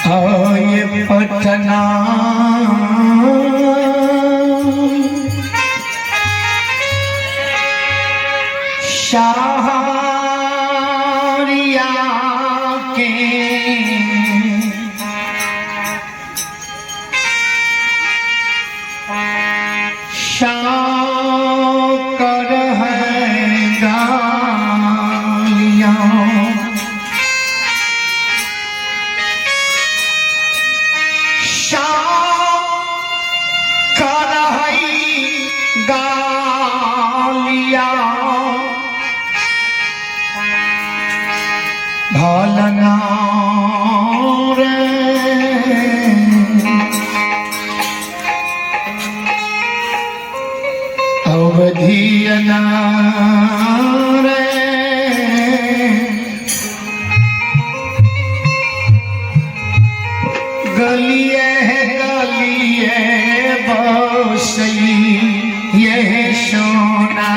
ये पटना शाहरिया के शाकर है गालियाँ भालना रे अवधियना रे गलिए गलिए बसई ये सोना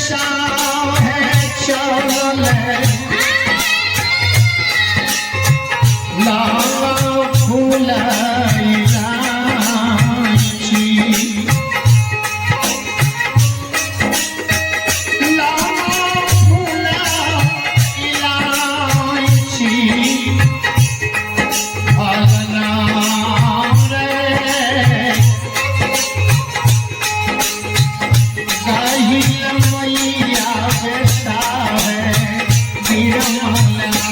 शाह है चल लावा फूलाई लाची लावा फूलाई लाची भलना रे गाहिल मैया बेटा है गिरमला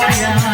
Thank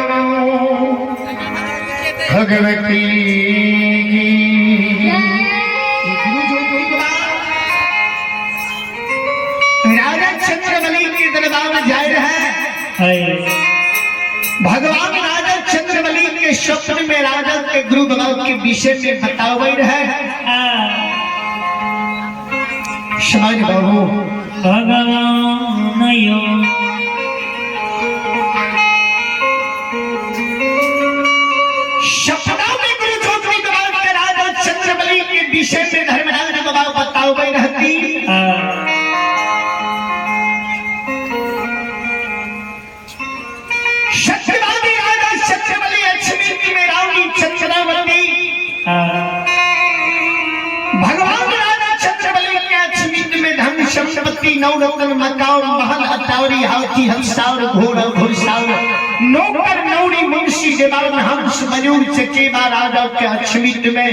गवाऊं भगवती राजा चंद्रबली के दरबार में जाए रहे। भगवान राजा चंद्रबली के स्वप्न में राजा के गुरु बाबा के विषय में बतावे रहे। समझ बाबू भगवान यो सपना में गुरु ज्योति बाबा के राजा चंद्रबली के विषय में धर्मराज बाबा बतावे रहती। सत्यवादी राजा सत्यबली अक्षमित में रानी चंद्रावती भगवान राजा चंद्रबली के अक्षमित में धन संपत्ति नवरत्न मकान महल अटारी हाथी हंसावर घोड़ा घुड़सावर नौकर नौरी मुंशी देवान हंस मयूर चकेवा राजा के अक्षमित में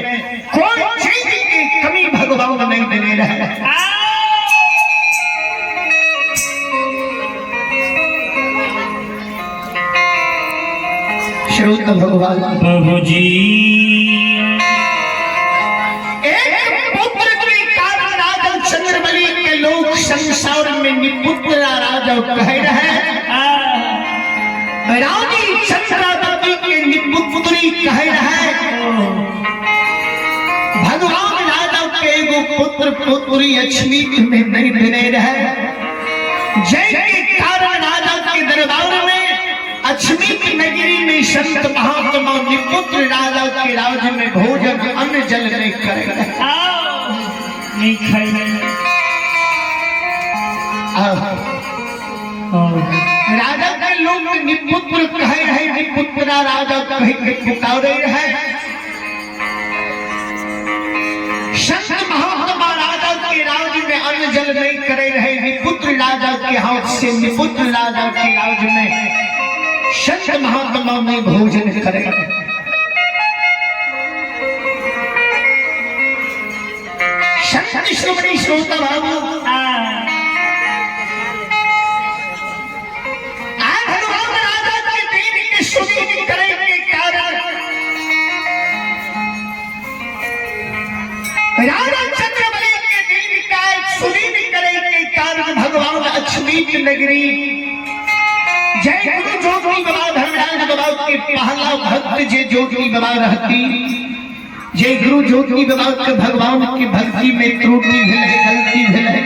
कोई चीज की कमी भगवान नहीं देने रहे। श्रोता भगवान प्रभु जी एक पुत्र के कारण राजा चंद्रबली के लोग संसार में निपुत्र राजा कह रहे। रानी चंद्रावती के निपुत्री कह रहे। भगवान राजा के एगो पुत्र पुत्री अक्षमित में नहीं देने रहे। जय के कारण राजा के दरबार में अक्षमित नगरी में संत महात्मा निपुत्र राजा के राज्य में भोजन अन्न जल नहीं करेगा। नहीं खाएंगे। राजा के लोग निपुत्र कहे रहे। निपुत्र राजा कहे के पुकारे रहे। संत महात्मा राजा के राज्य में अन्न जल नहीं करे रहे। निपुत्र राजा के हाथ से निपुत्र राजा के राज्य में संत महात्मा में भोजन करे। संत श्रोमणी श्रोता बाबू भगवान राजा के देवी के स्तुति करे के कारण राजा चंद्रबली के देवी का स्तुति करे के कारण भगवान अक्षमित नगरी जय गुरु ज्योति बाबा धर्मराज बाबा के पहला भक्त जे ज्योति बाबा रहती। जय गुरु ज्योति बाबा के भगवान की भक्ति में त्रुटि भेल है, गलती भेल है।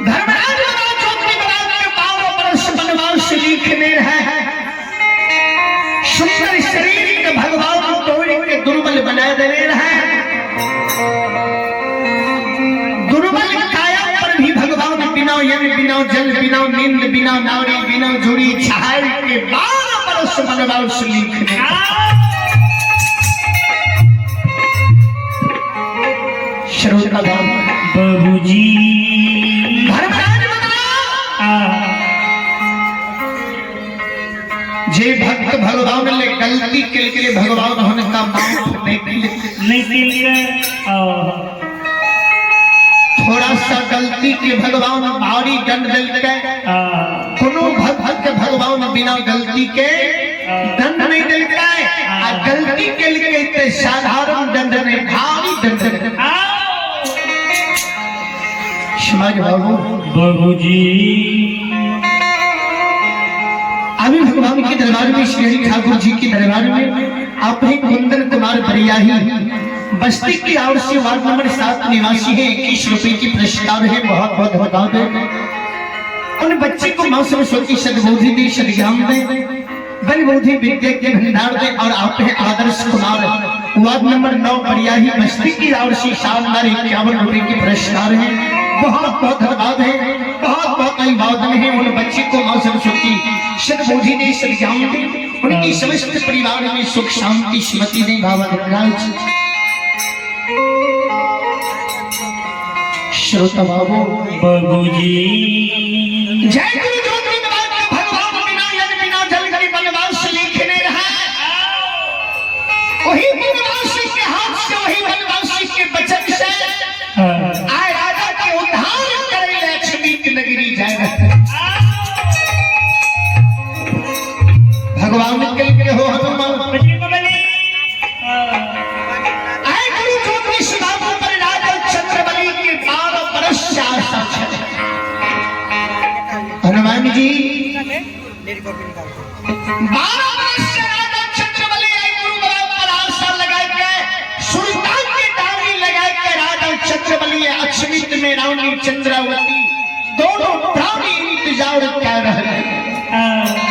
धर्मराज बाबा ज्योति बाबा के 12 वर्ष वनवास लिखने रहे। सुंदर शरीर के भगवान तोड़ के दुर्बल बना देने रहे। दुर्बल काया पर भी भगवान बिना यज्ञ बिना जल बिना नींद बिना नारी बिना जुड़ी छाड़ के 12 वर्ष वनवास लिखने। श्रोता प्रभु जी जे भक्त भगवान ने गलती के लिए भगवान उनका माफ नहीं किया। थोड़ा सा गलती के भगवान भारी दंड देते। कोनो भक्त के भगवान बिना गलती के दंड नहीं देते। गलती के लिए साधारण दंड नहीं भारी दंड। समाज बाबू प्रभु जी अभी भगवान के दरबार में श्री ठाकुर जी के दरबार में अपने कुंदन कुमार बरियाही बस्ती की ओर से वार्ड नंबर 7 निवासी है। 21 रुपए की पुरस्कार है। बहुत बहुत धन्यवाद है। उन बच्चे को मां सरस्वती सद्बुद्धि दे, सद्ज्ञान दे, बल बुद्धि विद्या के भंडार दे। और आप हैं आदर्श कुमार वार्ड नंबर 9 बरियाही बस्ती की ओर से शानदार 51 रुपए की पुरस्कार है। बहुत बहुत धन्यवाद है। बहुत बहुत अभिवादन है। उन बच्चे को मां सरस्वती सद्बुद्धि दे, सद्ज्ञान दे। उनकी समस्त परिवार में सुख शांति स्मृति दे। बाबा धर्मराज श्रोता बाबू प्रभु जी जय गुरु ज्योति बाबा के भगवान बिना यज्ञ बिना जल के वनवास लिखने रहा। वही वनवासी के हाथ से वही वनवासी के बचन से आए राजा के उद्धार करे लक्ष्मी की नगरी जाए। स्वामी जी अक्षमित में रानी चंद्रावती दोनों प्राणी इंतजार कर रहे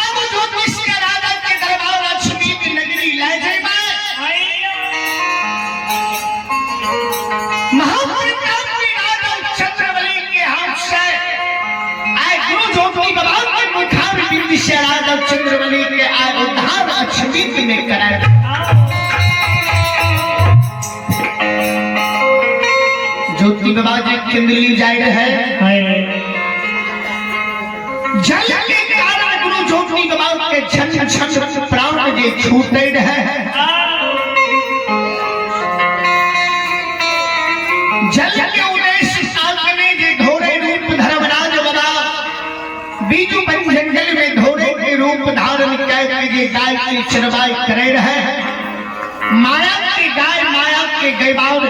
राजा के दरबार अक्षमित नगरी ले जाए महाप्रतापी राजा चंद्रबली के हाथ से आए गुरु ज्योति बाबा के मुखार बिंद से राजा चंद्रबली के आए उद्धार अक्षमित में कराए ज्योति बाबा जी केंद्रीय जाए है जल के कारण गुरु ज्योति बाबा के छन छन प्राण जे छूटे है जल के उद्देश्य साधने जे घोड़े रूप धर्मराज बना बीजू बन जंगल में घोड़े के रूप धारण करके जे गाय की चरवाई करे रहे माया के गाय माया के गैबार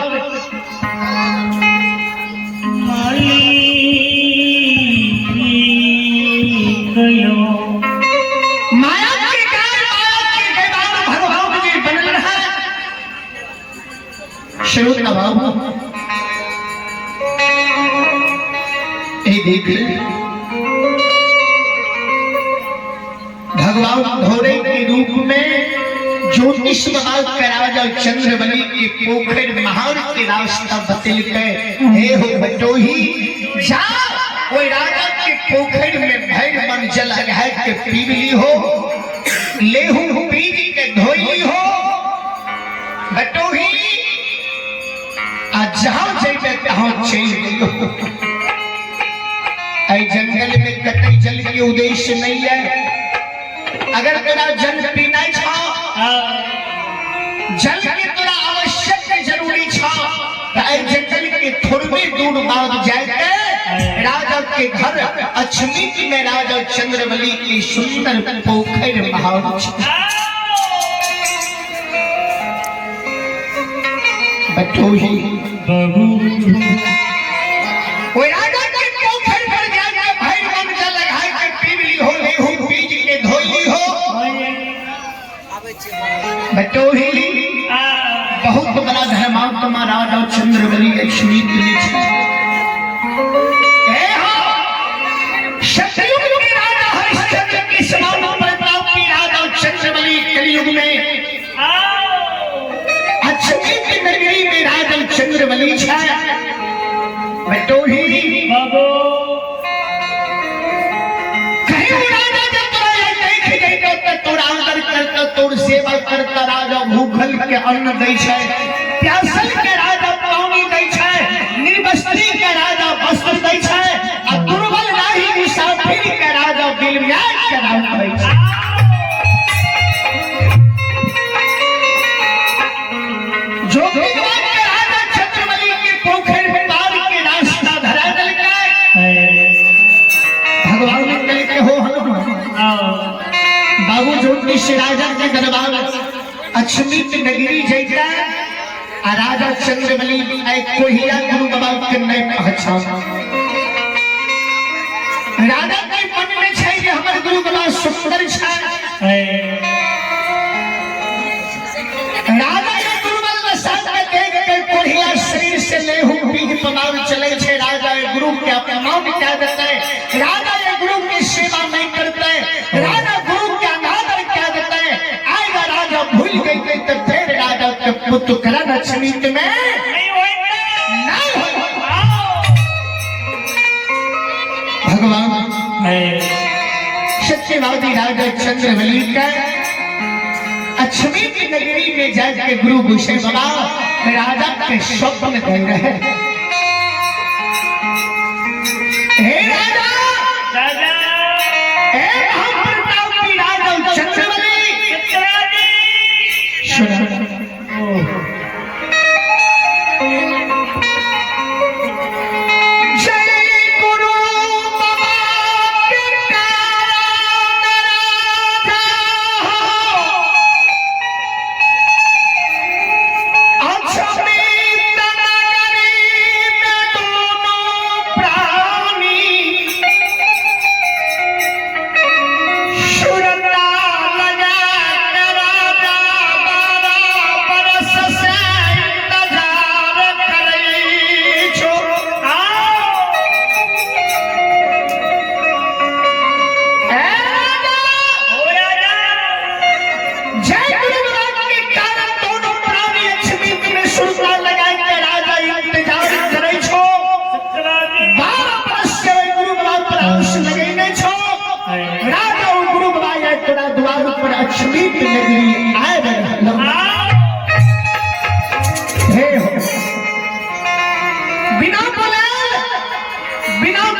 माया के गाय माया के गैबार भगवान जी बनल रहा शुरू का बाबू देख भगवान घोड़े के रूप में ज्योतिष बाबा का राजा चंद्रबली के पोखर महार के रास्ता बतल के हे हो बटोही जा कोई राजा के पोखर में भैर मन जल है के पीली हो लेहू पीज के धोई हो बटोही आ जहां जेबे तहां चल गयो जंगल में कतई जल के उद्देश्य नहीं है अगर तेरा जल पीना छा जल के तोरा आवश्यक जरूरी छा जंगल के थोड़ी दूर बाद जाके राजा के घर अक्षमित में राजा चंद्रबली की सुंदर पोखर महार बटोही बाबू राजा के पोखर पर जाके भाई मन जल लगाए के पीली हो लेहू पीज के धोई हो बटोही बहुत बड़ा धर्मात्मा राजा चंद्रबली अक्षमित सतयुग के राजा हरिश्चंद्र के समान प्रतापी राजा चंद्रबली कलयुग में अक्षमित नगरी में राजा चंद्रबली छाया बटोही बाबू कहीं राजा जब तोरा देख गई तो तोरा अंदर करता तोर सेवा करता राजा भूखल के अन्न दै छै प्यासल के राजा पानी दै छै निर्वस्त्री के राजा वस्त्र दै छै आ दुर्बल नाही मुसाफिर के राजा दिल म्याज के राजा दै छै जो भगवान के राजा चंद्रबली के पोखर में पार के रास्ता धरा दल के भगवान ने कह के हो बाबू ज्योतिष राजा के दरबार अक्षमित नगरी जैता आ राजा चंद्रबली कोहिया गुरु बाबा के नहीं पहचान राजा के मन में छै जे हमर गुरु बाबा सुंदर छै राजा के गुरु बाबा साथ में देख के कोहिया शरीर से लेहू पीठ पमार चले छै राजा के गुरु के अपमान क्या देते राजा के गुरु की सेवा नहीं करते राजा गुरु के अनादर क्या देते आएगा राजा भूल गई तो फिर राजा के पुत्र करण अक्षमित में भगवान सत्यवादी राजा चंद्रबली का अक्षमित नगरी में जाके गुरु भूषण बाबा राजा के स्वप्न दे रहे हे राजा हे महाप्रतापी राजा चंद्रबली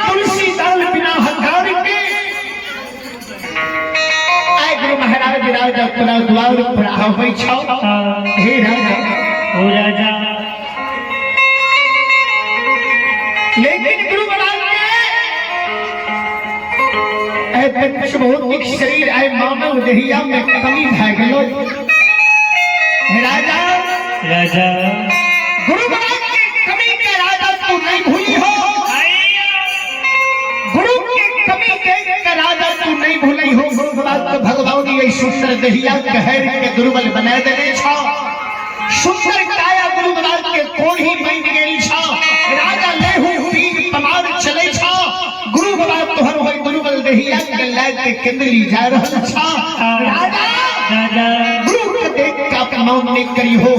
तुलसी दल बिना हकार के आए गुरु महाराज राजा अपना द्वार पर आवे छौ। हे राजा ओ राजा लेकिन गुरु महाराज के पंच भौतिक शरीर आए मानव देहिया में कमी भए गेलो। हे राजा राजा गुरु महाराज के कमी के राजा तू नहीं भूली हो। गुरु के कमी के राजा तू नहीं भूली हो। गुरु महाराज तो भगवान ये सुंदर देहिया कहर के दुर्बल बना देने छा। सुंदर काया गुरु महाराज के कोढ़ी बन गेल छा। राजा लेहु पीर पमार चले छा। गुरु महाराज तोहर होय दुर्बल देहिया के लाग के केंद्री जा रहल छा। राजा राजा गुरु के देख के अपमान नहीं करी हो।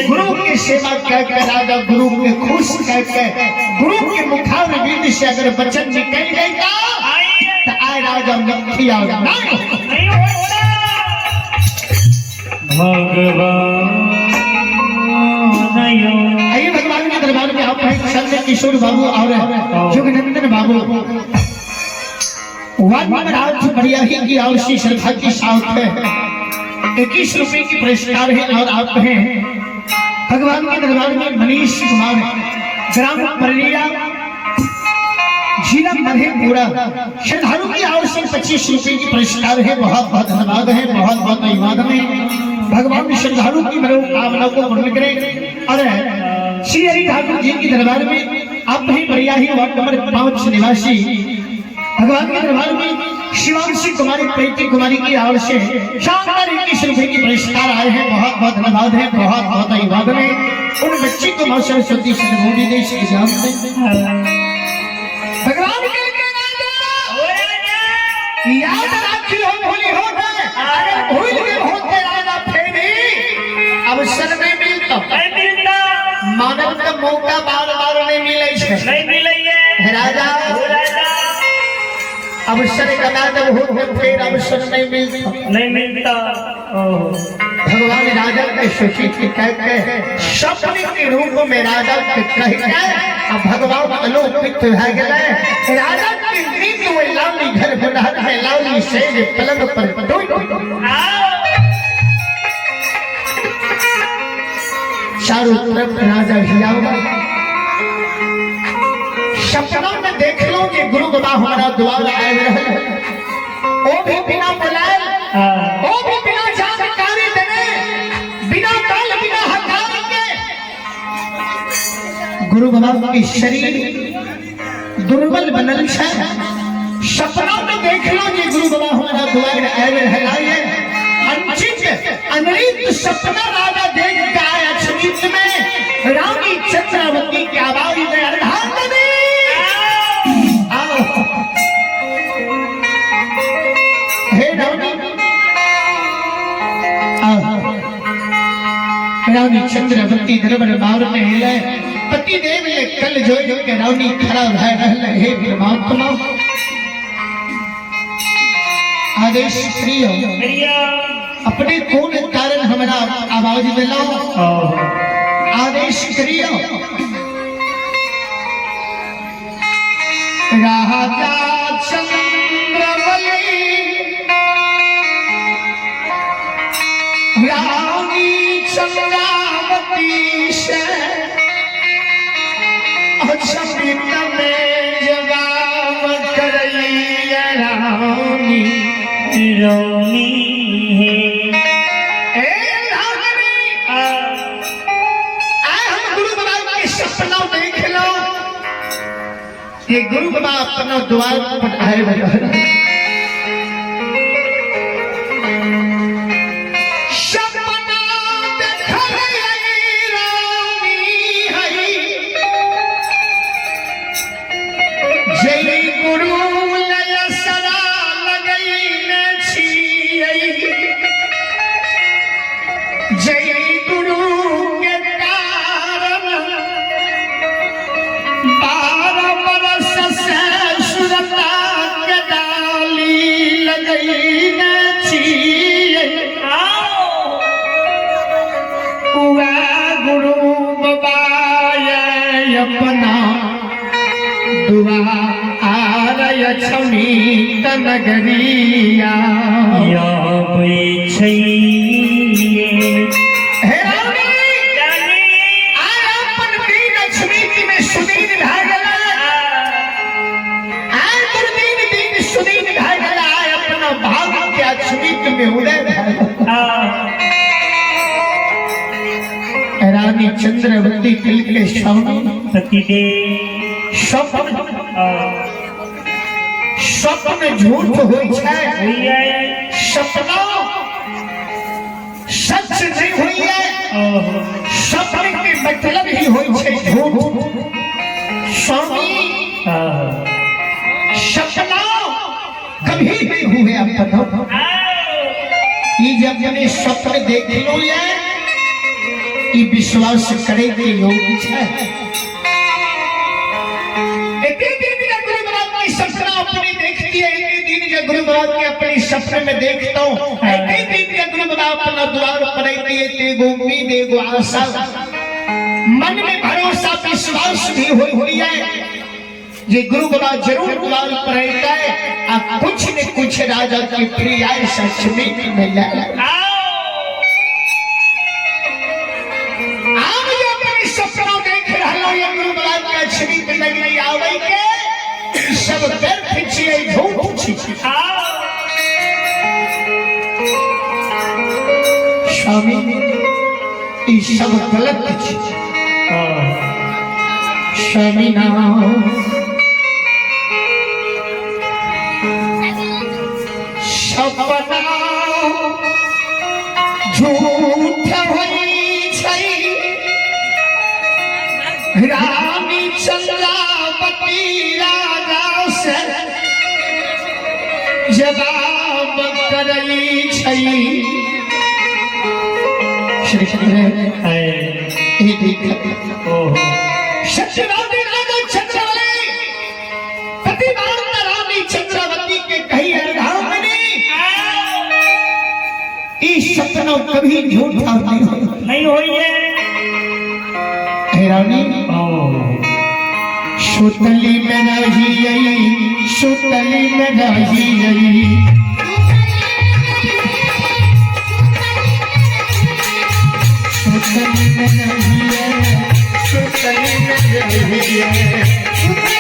गुरु की सेवा कह के राजा गुरु के खुश कह के गुरु के मुखार विद से अगर वचन निकल गई तो आए राजा मिथ्या नहीं होता। आइए भगवान के दरबार में आप हैं संत किशोर बाबू और जोगनंदन बाबू। वाद महाराज बढ़िया ही की और श्री श्रद्धा की साथ है। 21 रुपए की पुरस्कार है और आप हैं भगवान के दरबार में मनीष कुमार ग्राम परलिया जिला मधेपुरा श्रद्धालु की ओर से 25 रुपए की पुरस्कार है। बहुत बहुत धन्यवाद है। बहुत बहुत धन्यवाद है। भगवान श्रद्धालु की मनोकामना को पूर्ण करें। और श्री हरि ठाकुर जी के दरबार में आप ही बढ़िया ही वार्ड नंबर 5 निवासी भगवान के दरबार में शिवांशी कुमारी प्रीति कुमारी की ओर से शानदार 21 रुपए की पुरस्कार आए हैं। बहुत बहुत धन्यवाद है। बहुत बहुत धन्यवाद है। उन बच्ची को मां सरस्वती से मोदी दे श्री राम ने भगवान के याद रखियो भूली हो गए। अगर भूल गए होते राजा फेरी अवसर में मिलता मानव का मौका बार बार नहीं मिले राजा। अवसर कदा जब होते फिर अवसर नहीं मिलता। भगवान राजा के सूचित कह के सपने के रूप में राजा के कह के अब भगवान अलोकित है गए। राजा के नींद में लाली घर बुढ़ार है लाली से पलंग पर चारों तरफ राजा हिलावा। सपना में देख लो कि गुरु बाबा हमारा द्वार आए रहे। वो भी बिना बुलाए वो भी बिना जानकारी देने बिना काल बिना हकार के गुरु बाबा की शरीर दुर्बल बनल है। सपना में देख लो कि गुरु बाबा हमारा द्वार आए रहे। अंचित अनृत सपना राजा देख के आए। अक्षमित में रानी चंद्रावती की आवाज में अर्धांगिनी रानी चंद्रवती दरबार बार में हिले पति देव ये कल जो के रानी खड़ा रह रहले। हे परमात्मा आदेश प्रिय अपने कौन कारण हमारा आवाज मिला आदेश करियो। राजा चंद्रवली रानी चंद्रावती से अक्षमित में जवाब करैया रानी रोनी है। ये गुरु बाबा अपना द्वार पर आए बजा अपना दुआ अछमीत नगरिया या छैये हे रानी आज अपन दिन अछमीत में सुदीन भागला आज दुर्दीन दिन सुदीन भागला अपना भाग के अछमीत में उदय भागला रानी चंद्रवती तिल के स्वामी सतीदेव स्वप्न झूठ होइ छै सपना सच नहीं होइ है स्वप्न के मतलब ही होइ छै झूठ स्वामी सपना कभी नहीं हुए अपना ये जब मैंने स्वप्न देख लो ये विश्वास करे के योग्य है सपना अपने देखती है एक दिन के गुरु बाबा के अपने सपने में देखता हूँ एक दिन के गुरु बाबा अपना द्वार पर तेगो उम्मीद एगो आशा मन में भरोसा विश्वास भी हुई है ये गुरु बाबा जरूर द्वार पर रहता है कुछ न कुछ राजा की प्रिय सच में मिला सपना देख रहा ये गुरु बाबा के छवि पे लग रही आवे के सब व्यर्थ छिए झूठ छिए स्वामी ई सब गलत छिए स्वामी नाम सपना झूठ होई छै रानी चंद्रावती राजा से जवाब करई छई श्री चंद्र सत्यवादी राजा चंद्रावती प्रतिभावती रानी चंद्रावती के कही अर्धांगिनी इस सपना कभी झूठा नहीं हुई है रानी सुतली में रही सुतली में रही सुतली में रही सुतली में रही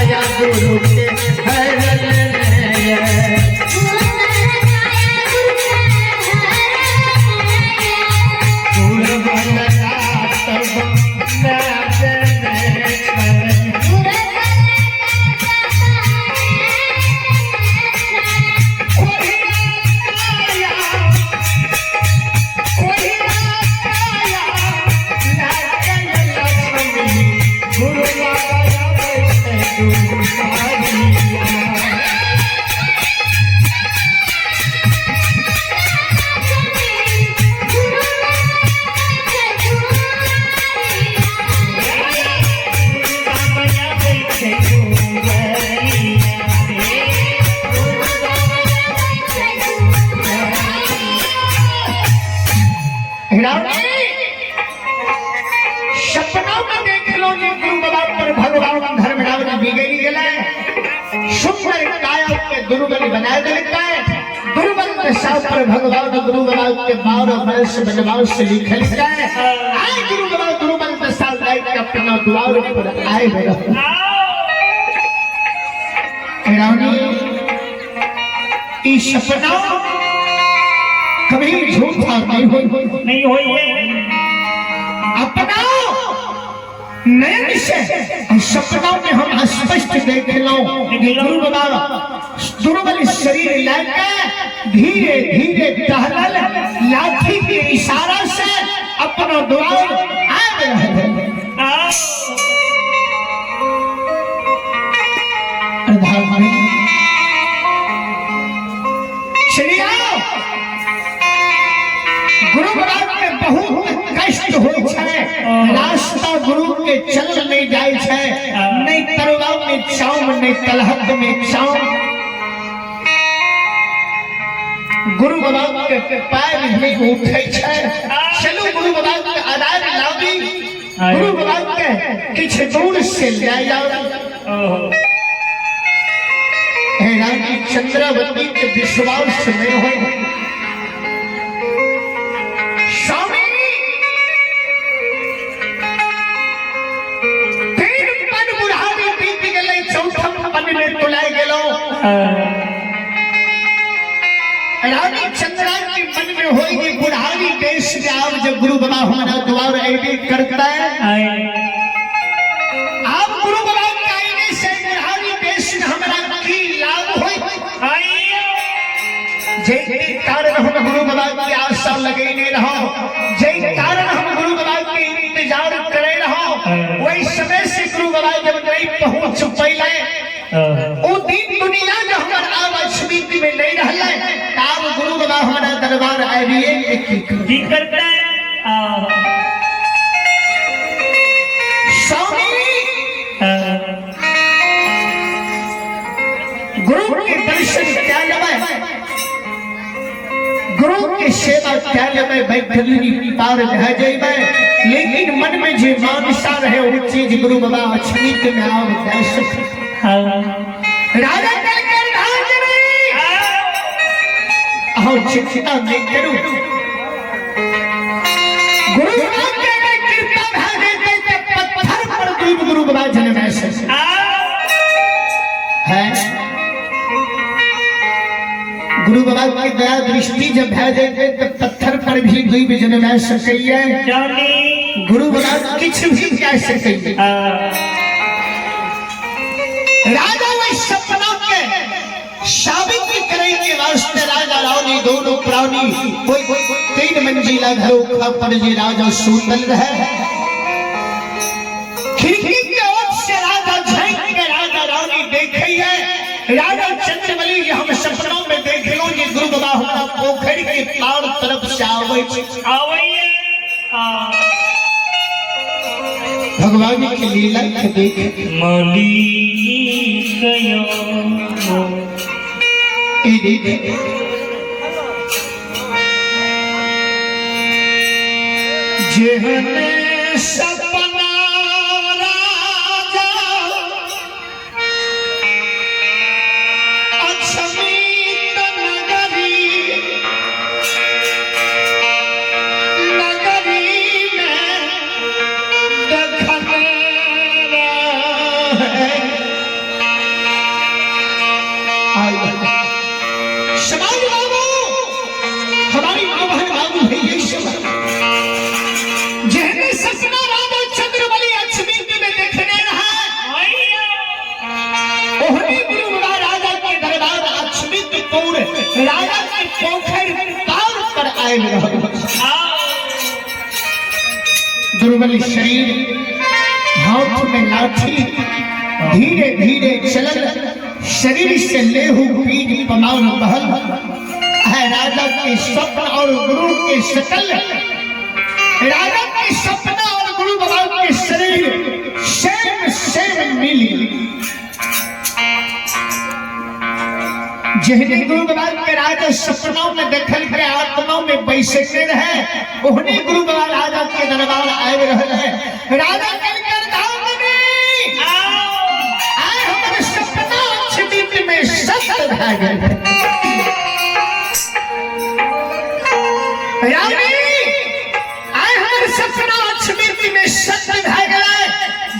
काया गुरु के हरण सपना में देख लो जी गुरु बाबा पर भगवान धर्मराज बिगड़ी गए सुंदर काया के दुर्बल बनाए देता है दुर्बल दशा पर भगवान गुरु बाबा के 12 वर्ष वनवास से लिखल है आए गुरु बाबा दुर्बल दशा लाइक अपना द्वार पर आए भैया ई सपना कभी झूठा नहीं हुई अपना नयन से सपना में हम स्पष्ट देख लो गुरु बाबा दुर्बल शरीर लेकर धीरे धीरे टहलल लाठी के इशारा से अपना द्वार आ रहे हैं गुरु बाबा के बहुत कष्ट हो रास्ता गुरु के चल नहीं जाए नहीं तलवा में चाव नहीं तलहट में चाव गुरु बाबा के पैर नहीं उठे चलो गुरु बाबा के आधार लावी गुरु बाबा के किछ दूर से ले जाओ रानी चंद्रावती के विश्वास में हो रानी चंद्रा के मन में होगी बुढ़ारी देश में आप जब गुरु बाबा हमारा द्वार आईने करता है आप गुरु बाबा के आईने से बुढ़ारी देश में हमारा की लाभ हो जय कारण हम गुरु बाबा की आशा लगे नहीं रहो जय कारण हम गुरु बाबा के इंतजार करे रहो वही समय से गुरु बाबा जब नहीं पहुंच पहले वो दिन दुनिया में हमारा आवाज स्मृति में नहीं रहला तब गुरु बाबा हमारा दरबार आइए की करता है स्वामी गुरु के दर्शन क्या लेवे गुरु के सेवा क्या लेवे बैठली पार रह जाइबे लेकिन मन में जो मानसा रहे वो चीज गुरु बाबा स्मृति में आव दर्श राजा कलकर राज में आओ चिंता नहीं करो गुरु बाबा के कृपा भागे ते पत्थर पर दूब गुरु बाबा जन्म है गुरु बाबा की दया दृष्टि जब भेजे तो पत्थर पर भी दूब जन्म सकैया गुरु बाबा किछ भी कह सकैया राजा वही सपना के साबित करे के वास्ते राजा रानी दोनों प्राणी कोई 3 मंजिला घरों पर जी राजा सुतल रहे खिड़की के ओर से राजा झांक के राजा रानी देखे है राजा चंद्रमणि जी हम सपनों में देख लो ये गुरु बाबा हमारा पोखरी के पार तरफ से आवे भगवान की लीला के देख मौली गयो जेहने सपना राजा अक्षमित नगरी में देखने समाज बाबू, हमारी माँ बहन बाबू है ये सब जहने सपना राजा चंद्रबली अक्षमित में देखने रहा ओहनी गुरु बड़ा राजा के दरबार अक्षमित पुर राजा के पोखर पार पर आए रहा। दुर्बल शरीर हाथ में लाठी धीरे धीरे चलल शरीर से लेहू पीठ पमार बहल है राजा के स्वप्न और गुरु के शकल राजा के सपना और गुरु बाबा के शरीर सेम सेम मिली जहने गुरु बाबा के राजा सपनों में देखल के आत्माओं में बैसते रहे ओहने गुरु बाबा राजा के दरबार आए रहे हैं। राजा कलकर धाम में आए हमारे सपना छिपित में सत्य रह गए रानी आए हमारे सपना छिपित में सत्य रह गए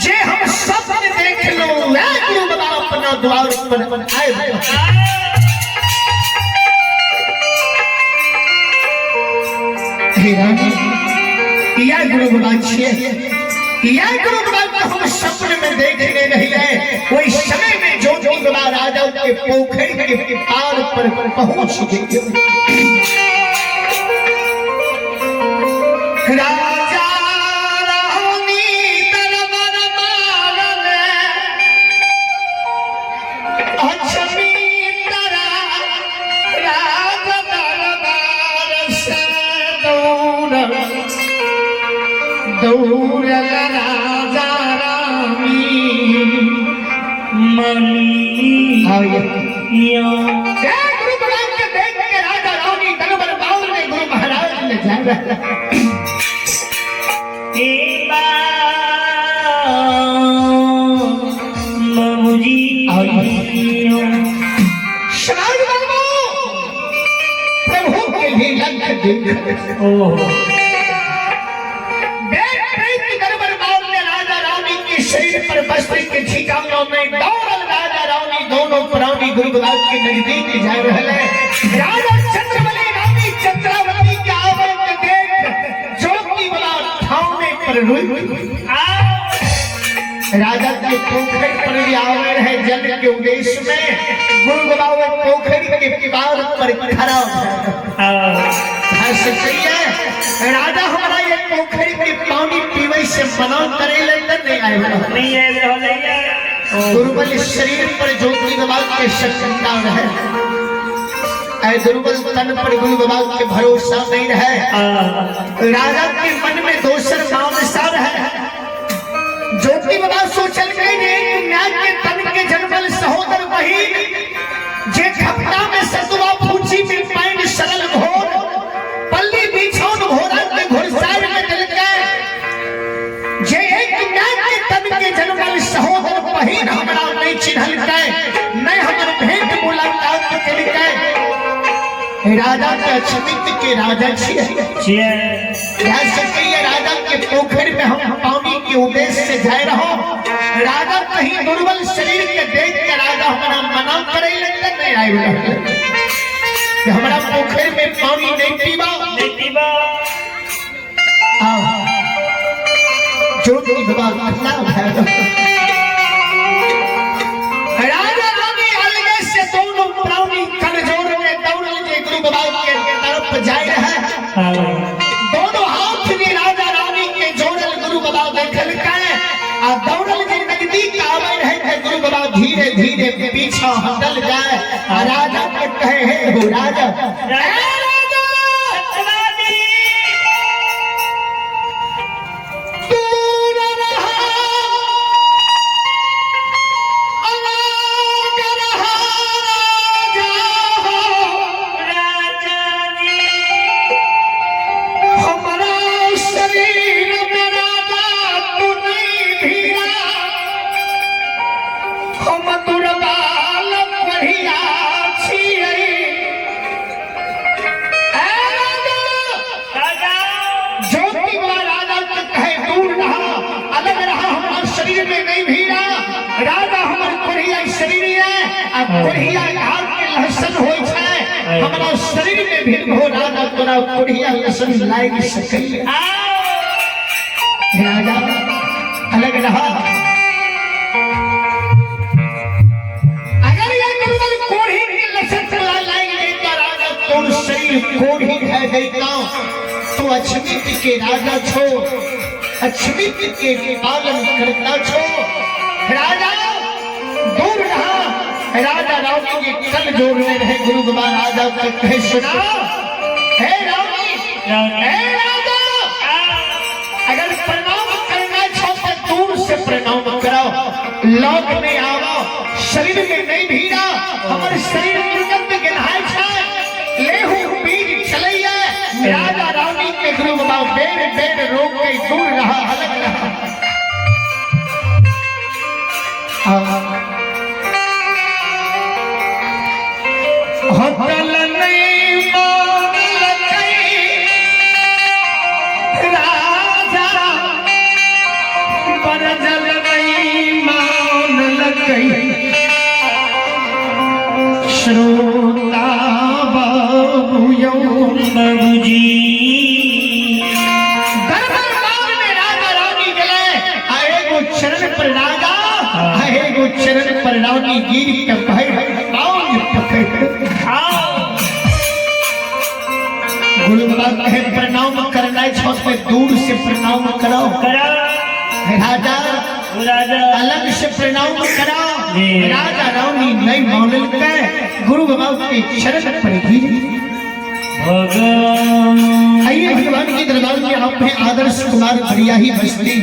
जे हम सपन देख लो गुरु बाबा अपना द्वार पर आए यह गुरु बाबा यह गुरु बाबा हम सपने में देखने नहीं है वही समय में जो बाबा राजा के पोखर के पार पर पहुंच गए। राजा रानी दरबार अक्षमित राजा दरबार से दौड़ राजा रामी गुरु महाराज के देख के राजा रानी दरबार बाउल में गुरु महाराज ने जाना प्रभु के भी लख देख शरीर पर बस्ती के ठिकानों में दौड़ल राजा रानी दोनों प्राणी गुरु बाबा के नजदीक जा रहे हैं। राजा चंद्रबली रानी चंद्रावती के आवे के देख जोगी वाला ठावने पर रुक राजा के पोखर पर भी आवे रहे जल के उद्देश्य में गुरु बाबा पोखर के पार पर खड़ा सही है। राजा हमारा ये पोखर के पानी पीवे से मना करे नहीं आए दुर्बल शरीर पर ज्योति बाबा के शक्तिता रहे ऐ दुर्बल तन पर गुरु बाबा के भरोसा नहीं रहे। राजा के मन में दोसर मानसा रहे ज्योति बाबा सोचल गए न्याय के तन के जन्मल सहोदर बहिन जे खपटा में सतुआ फूची में पैन सरल घोर पल्ली बिछौन घोड़ा के घुड़सार में डल गए जे एक न्याय के तन के जन्मल सहोदर बहिन हमरा नहीं चिन्हल गए नहीं हमर भेंट मुलाकात कल गए। राजा के अक्षमित के राजा छिए राजा के पोखर में हम पानी के उद्देश्य से जाए रहो राजा कहीं दुर्बल शरीर के देख के राजा हमारा मना करे नहीं आए हमारा पोखर में पानी नहीं पीवा जो राजा रानी अलगे से दोनों प्राणी कमजोर में दौड़ के गुरु बाबा के तरफ जाए रहे दोनों हाथ में राजा रानी के जोड़ल गुरु बाबा देखल के आ दौड़ल के नजदीक आवे रहे गुरु बाबा धीरे धीरे पीछा हटल जाए राजा के कहे हो राजा राजा हमारे कोरिया शरीर है कोरिया दर्शन होय छै हमरा शरीर में भी हो राजा तोरा कोढ़िया लसन लाग सकै राजा अलग रहा अगर ये गुरुवर कोढ़ी की लसन लाएंगे तो राजा तोर शरीर कोढ़ी है देता तो अछमित के राजा छो अछमित के पालन करता छो राजा दूर रहा राजा रावणी के कल जोड़ में रहे गुरु बाबा राजा को कहे सुना हे रावणी हे राजा अगर प्रणाम करना छो तो दूर से प्रणाम कराओ लौट में आओ शरीर में नहीं भीड़ा हमारे शरीर दुर्गंध गिनाए छे ले हूं बीज चलैया राजा रावणी के गुरु बाबा बेर बेर रोक के दूर रहा अलग रहा होटल नहीं मान राजा परजल नहीं मान श्रोता बाबूजी दरबार में राजा रानी गए आए गो चरण पर राजा आए गो चरण पर रानी गिर के भाई गुरु बाबा कहे प्रणाम करना छो पे दूर से प्रणाम करो राजा अलग से प्रणाम करो राजा रानी नहीं मानल के गुरु बाबा के चरण पर गिर आइए भगवान के दरबार में आप हैं आदर्श कुमार बढ़ियाही बस्ती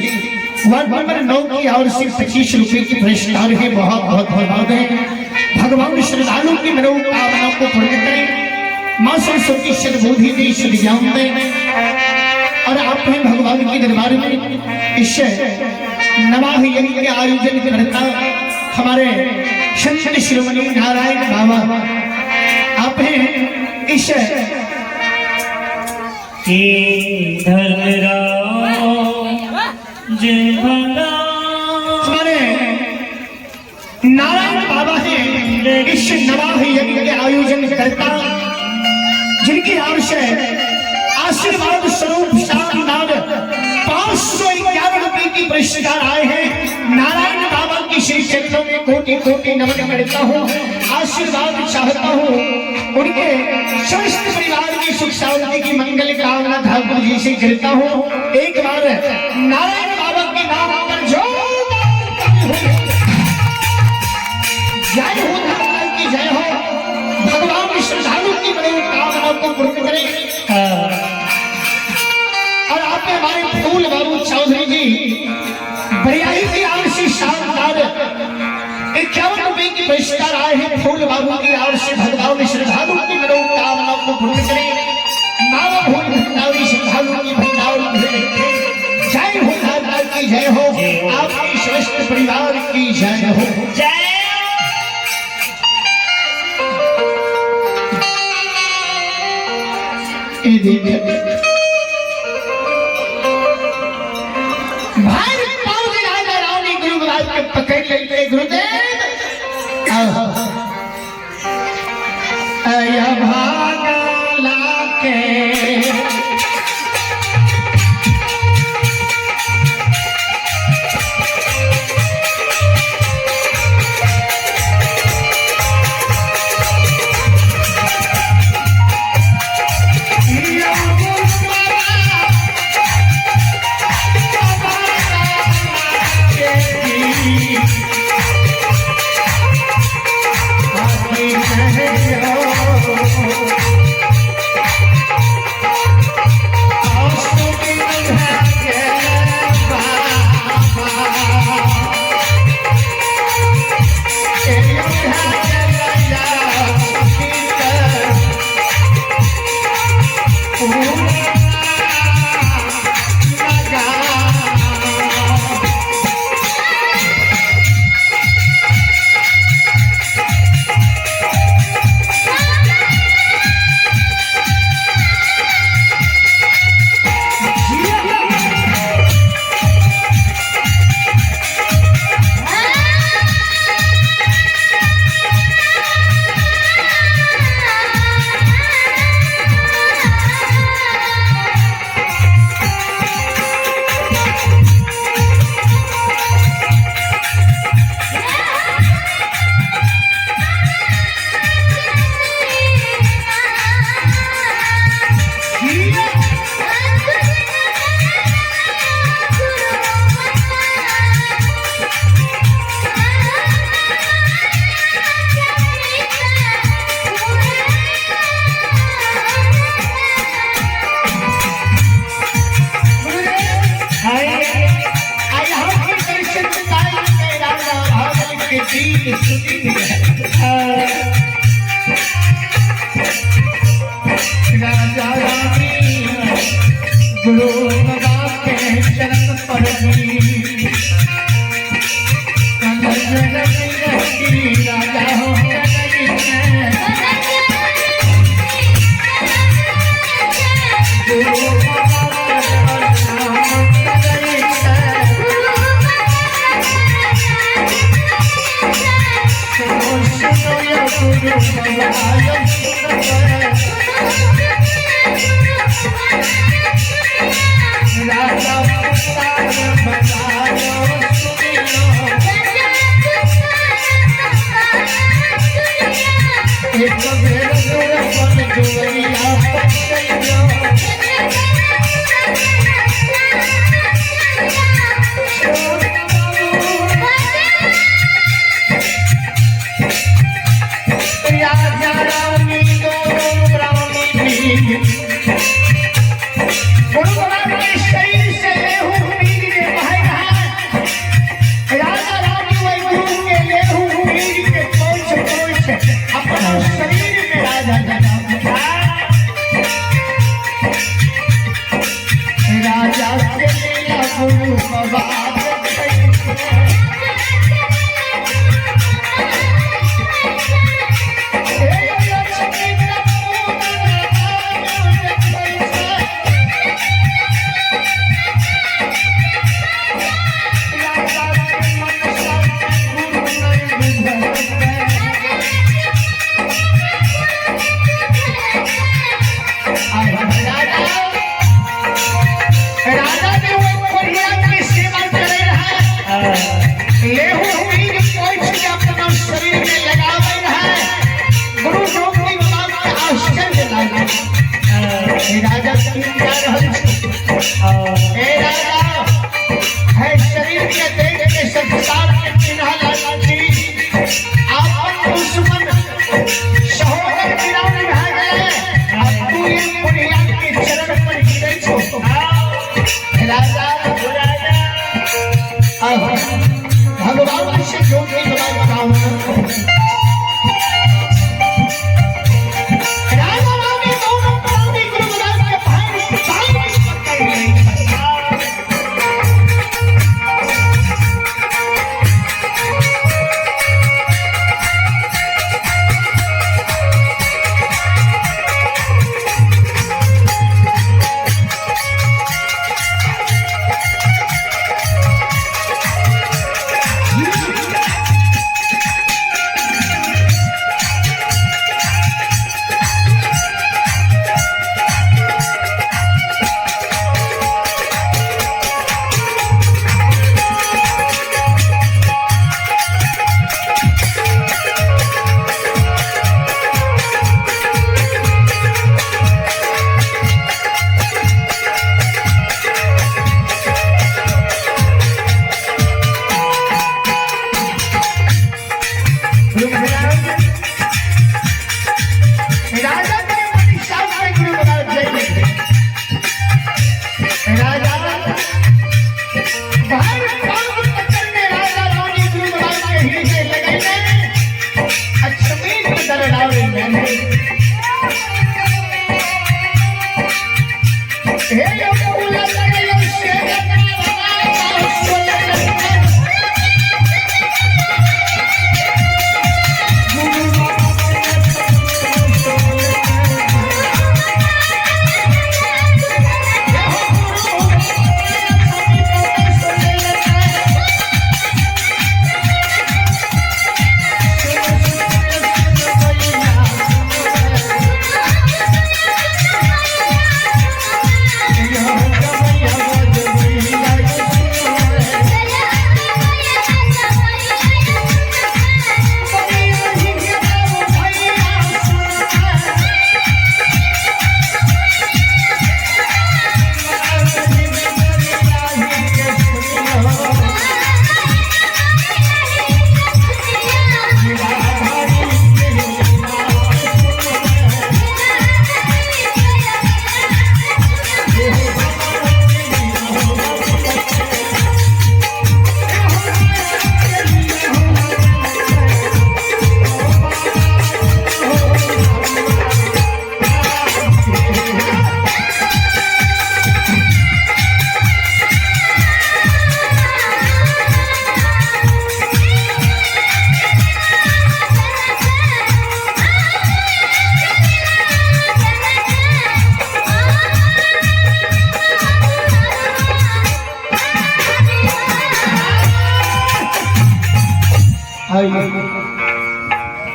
वार्ड नंबर 9 की और सिर्फ 25 रुपए की पुरस्कार है बहुत बहुत धन्यवाद है भगवान श्रद्धालु की मनोकामना को पूर्ण करें मां सरस्वती सद्बुद्धि दी सद्ज्ञान दे और आप हैं भगवान के दरबार में इस नवाह यज्ञ के आयोजन करता हमारे संत श्रीमती नारायण बाबा आप हैं इस हमारे नारायण बाबा है इस नवाह यज्ञ के आयोजन करता जिनकी ओर से आशीर्वाद स्वरूप शानदार 511 रुपए की पुरस्कार आए हैं नारायण बाबा की श्री चरणों में कोटि कोटि नमन करता हूँ आशीर्वाद चाहता हूँ उनके समस्त परिवार की सुख शांति की मंगल कामना ठाकुर जी से करता हूँ एक बार नारायण बाबा के नाम पर जो जय हो नारायण की जय हो भगवान श्रद्धालु की मनोकामना को पूर्ण करें और आपने हमारे फूल बाबू चौधरी जी बढ़ियाही की ओर से शानदार 51 रुपए की पुरस्कार आए हैं फूल बाबू की ओर से भगवान श्रद्धालु की मनोकामना को पूर्ण करें नाम भूल भंडारी श्रद्धालु की भंडार जय हो नारायण की जय हो आपके समस्त परिवार की जय हो जय भाई पाँव राजा रानी गुरु महाराज के पकड़ लेते गुरुदेव आया भागा लाके के दीन सुदीन राजा रानी गुरु बाबा के चरण पर राजा हो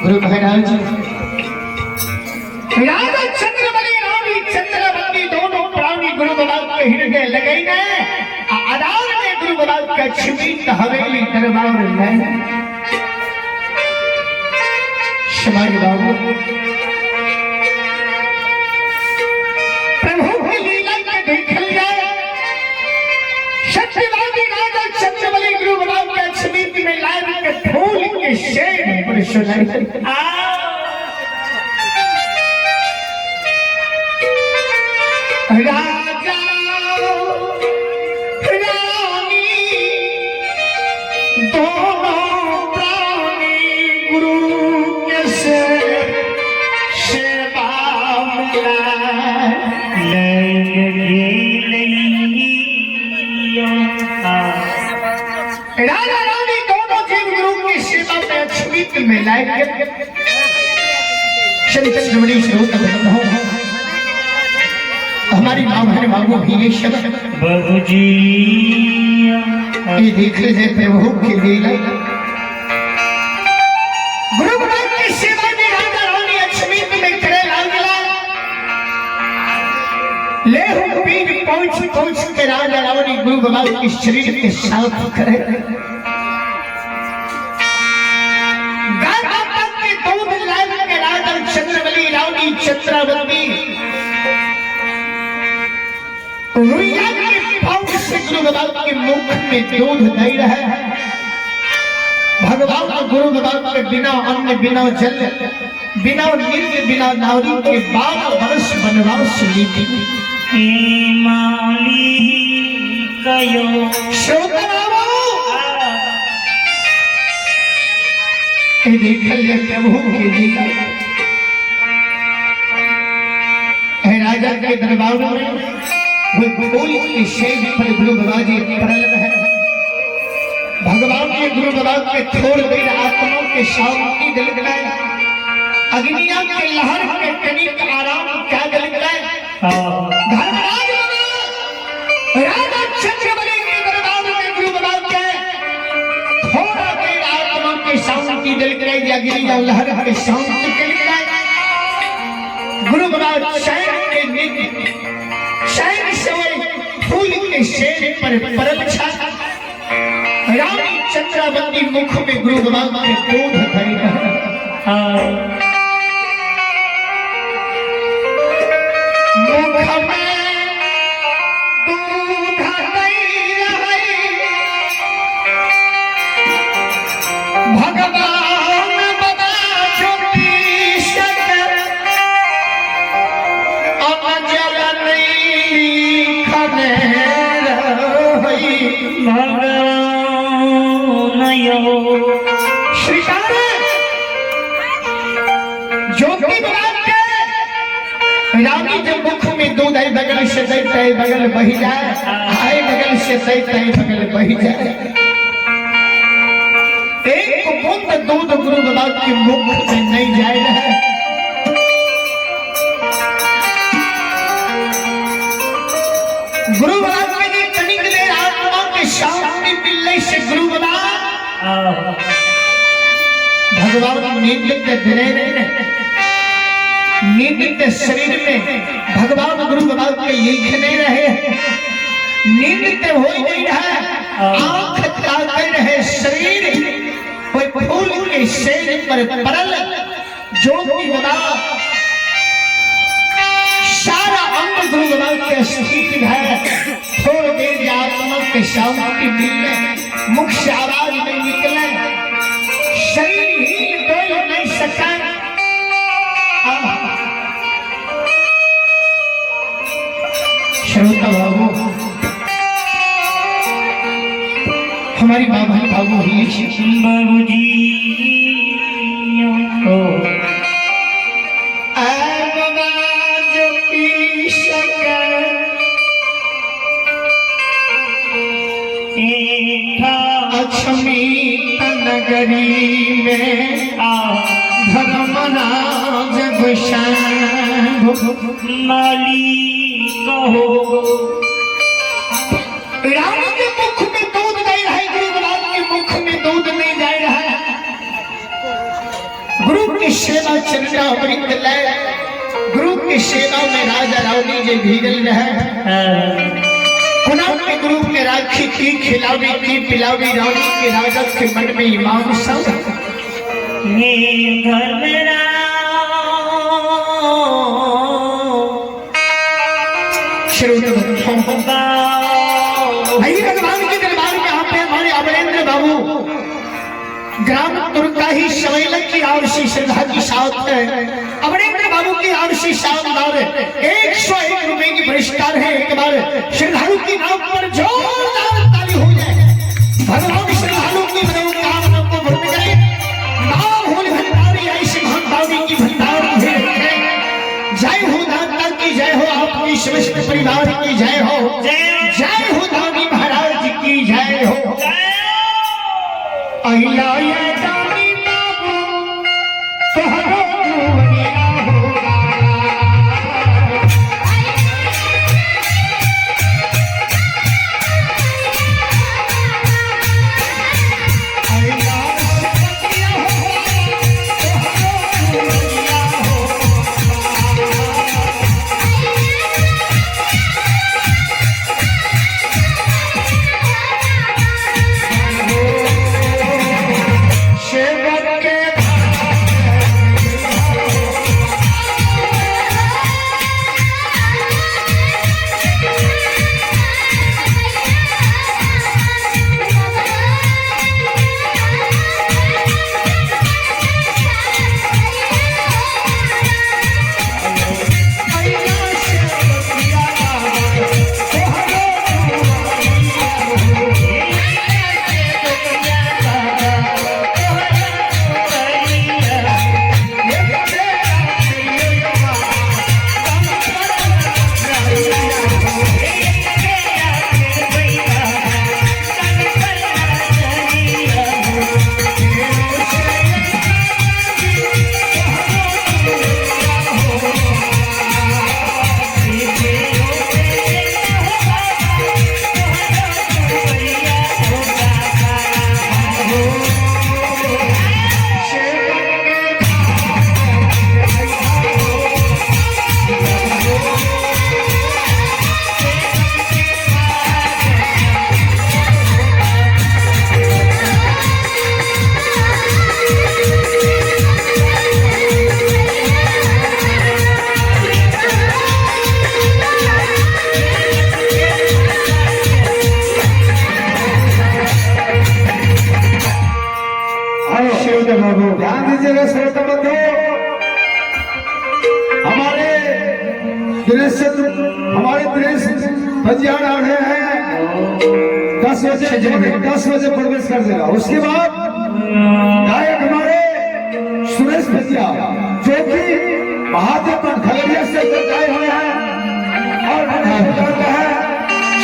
गुरु महाराज राजा चंद्रबली रानी चंद्रवती दोनों प्राणी गुरु बाबा के हृदय लगाई गए आधार में गुरु बाबा का छिपीत हवेली दरबार में समाज बाबू प्रभु की लीला के देखल जाए सत्यवादी राजा चंद्रबली गुरु बाबा के छिपीत में लाल के फूल के शेर पर सुनाई राजा रानी दोनों प्राणी गुरु के सेवा राजा रानी दोनों जीव गुरु की सेवा में अछूत में लाए चंद्रमणि श्रोत हमारी माँ बहन बाबू भी ये शब्द बहुजी ये देख लीजिए प्रभु की लीला गुरु बाबा की सेवा में राजा रानी अछूत में करे लागला ले हो पीर पहुंच के राजा रानी गुरु बाबा के शरीर के साफ करे गाय माता के दूध लाए के राजा चंद्रबली रानी चंद्रावती रुइया के पाँव से गुरु बाबा के मुख में दूध दे रहे हैं भगवान गुरु बाबा के बिना अन्न बिना जल बिना नींद बिना नारी के 12 वर्ष वनवास लीते माली कयो प्रभु की लीला राजा के दरबार में वो फूल के शेर पर गुरु बाबा जी पड़ल रहे भगवान के गुरु बाबा के थोड़ देर आत्मा के शांति दिल गए अग्निया के लहर के कनिक आराम क्या दिल गए धर्मराज राजा चंद्रबली के दरबार में गुरु बाबा के थोड़ा देर आत्मा के शांति दिल गए अग्निया लहर के शांति दिल गए गुरु बाबा शहर के निधि शहर से फूल के शेर पर परल छा रानी चंद्रावती मुख में गुरु बाबा के दूध धरी मुख में दूध धरी भगवान बाबा ज्योतिष अमजल नहीं खने श्रीकार ज्योति बाबा के रानी जब मुख में दूध आई बगल से दैत है बगल बही जाए आए बगल से दैत है बगल बही जाए एक बूंद दूध गुरु बाबा के मुख में नहीं जाए रहा गुरु बाबा के कनिक देर आत्मा के शांति मिलने से गुरु बाबा भगवान नींद के धरे नींद के शरीर में भगवान गुरु बाबा के लिखने रहे नींद के हो नहीं रहा आंख ताकते रहे शरीर कोई फूल के शेर पर परल ज्योति बाबा सारा अंग गुरु बाबा के स्थित है थोड़ी देर आत्मा के शांति मिलने मुख से आवाज नहीं निकले शरीर ही डोल नहीं सका श्रोता बाबू हमारी माँ भाई बाबू ही बाबूजी अक्षमित नगरी में धर्मराज गोसाई माली कहो राम के मुख में दूध नहीं रहे गुरु बाबा के मुख में दूध नहीं जा रहा है सेवा चलना अमृत लय, गुरु की सेवा में राजा रावली जे भीगल रहे। गुलाब के गुरु के राखी की खिलावी की पिलावी, रावली के राजा के मन में ईमान सब घर में भाई भगवान के दरबार में यहाँ पे हमारे अमरेंद्र बाबू ग्राम तुर्का ही सवेला की आवश्यक श्रद्धा की साथ है। अमरेंद्र बाबू की आवश्यक शानदार 101 रुपए की पुरस्कार है। एक बार श्रद्धालु की नाम पर जोरदार ताली हो जाए। भगवान श्रद्धालु की मनोकामना को पूर्ण करे। नाम होली भंडारी ऐसे भंडारी की भंडार है। जय हो दाता की जय हो, आपकी समस्त परिवार की जय हो, जय हो दानी महाराज की जय हो। अहिला ये दानी बाबू तोहरो दुनिया होगा। अहिला सतिया होगा, तोहरो दुनिया ध्यान दीजिएगा श्रोता बंधु। हमारे दृश्य बजियान आ रहे हैं। 10 बजे प्रवेश कर देगा। उसके बाद गायक हमारे सुरेश भजिया जो कि महादेव खगड़िया से आए हुए हैं और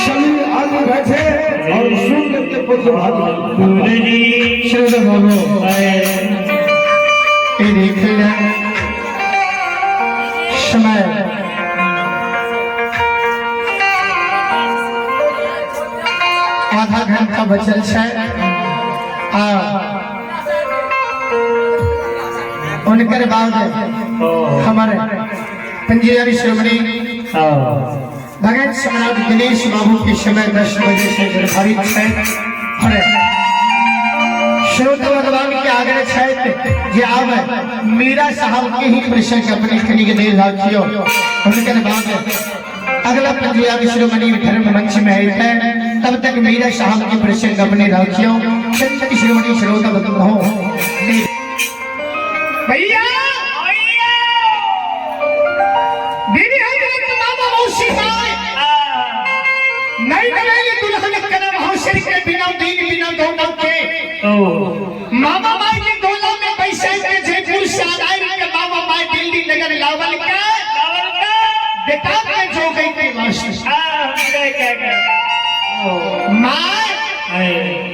सभी आदमी बैठे और सुन करके पूर्ण भाग श्रोता बाबू देखिए समय आधा घंटा बचल है। उनके बाद हमारे पंजीयरी श्रोमणी भगत सम्राट दिनेश बाबू के समय 10 बजे से निर्धारित है। श्रोता भगवान के आगे छत जे आवे मीरा साहब के ही प्रसंग अपने खनी के देर राखियो। उनके बाद अगला पंजीयरी श्रोमणी धर्म मंच में है। तब तक मीरा साहब के प्रसंग अपने राखियो। संत श्रोमणी श्रोता भगवान भैया दीदी मामा मौसी नहीं मिलेगी दुल्हन कदम हौसर के बिना दीन बिना दोनों के मामा माई के गोला में पैसे के जयपुर से आए के मामा माई दिल्ली नगर लावल का बेटा के जो गई के वास्ते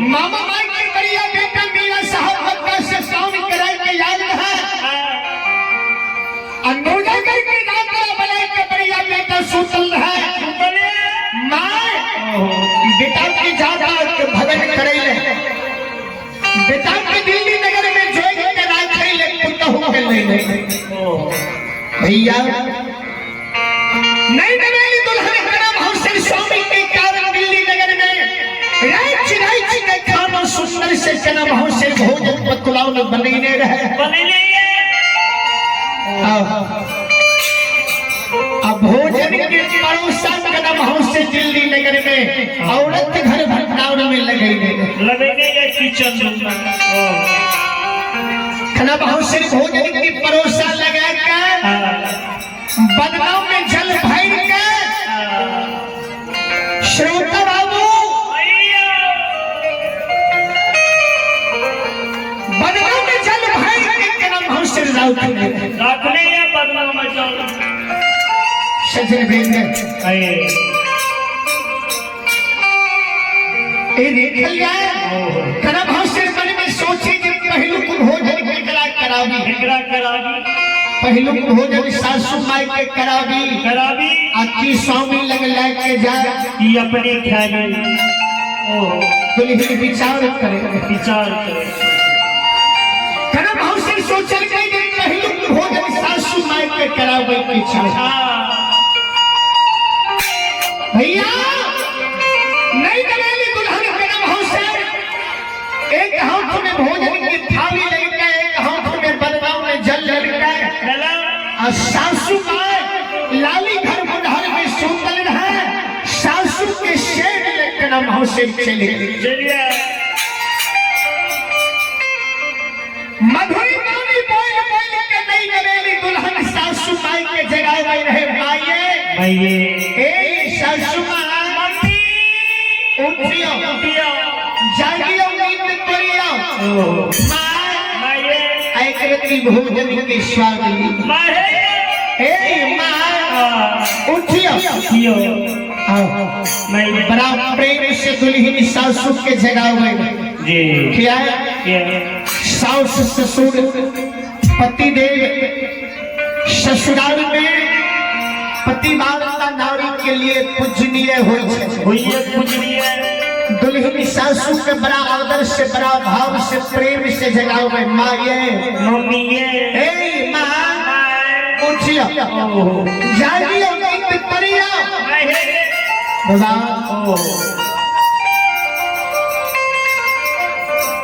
मामा माई के बढ़िया बेटा मीरा साहब मक्का से साउंड कराए के याद है। भैया नई नवेली दुल्हन करा भौसर स्वामी के कारण दिल्ली नगर में राइच के खाना सुंदर से कना भौसर भोजन पतुलाव न बनेने रहे अब भोजन के परोसा कना भौसर दिल्ली नगर में औरत घर भंडार में लगेंगे या किचन कना भौसर भोजन की परोसा लगा कर बदनाम में जल भर के श्रोता बाबू बदनाम में जल भर के कना भौसर रखने या बदनाम में चल सजन भेंगे ए देख लिया कना भौसर मन में सोचे कि पहलू को भोजन केकरा करावी पहलू को भोजन सासू माई के करावी अक्की स्वामी लग के जाए कि अपने ख्याल दुल्हन विचार करे कना भौसर सोचल के कि पहलू को भोजन सासू माई के करावे के इच्छा भैया नहीं नवेली दुल्हन कना भौसर एक हाथ में भोजन की थाली लेके एक हाथ में बदनाम में जल लेके और सासू माँ लाली घर बुढ़ार में सुतल रहे सासू के शेर लेकर कना भौसर चले मधुरी बानी बोल के नहीं नवेली दुल्हन सासू माई के जगह में रहे माये ए सासू माँ उठियो जागियो नींद करियो माये आई करती भोजन के स्वाद ली ए माँ उठियो बड़ा प्रेम से दुल्हन सासू के जगह में क्या सास ससुर पतिदेव ससुराल में पतिवार्ता नारी के लिए पूजनीय दुल्हन सासू के बड़ा आदर से बड़ा भाव से प्रेम से जगाओ में माये ए माँ उठियो जागियो नींद करियो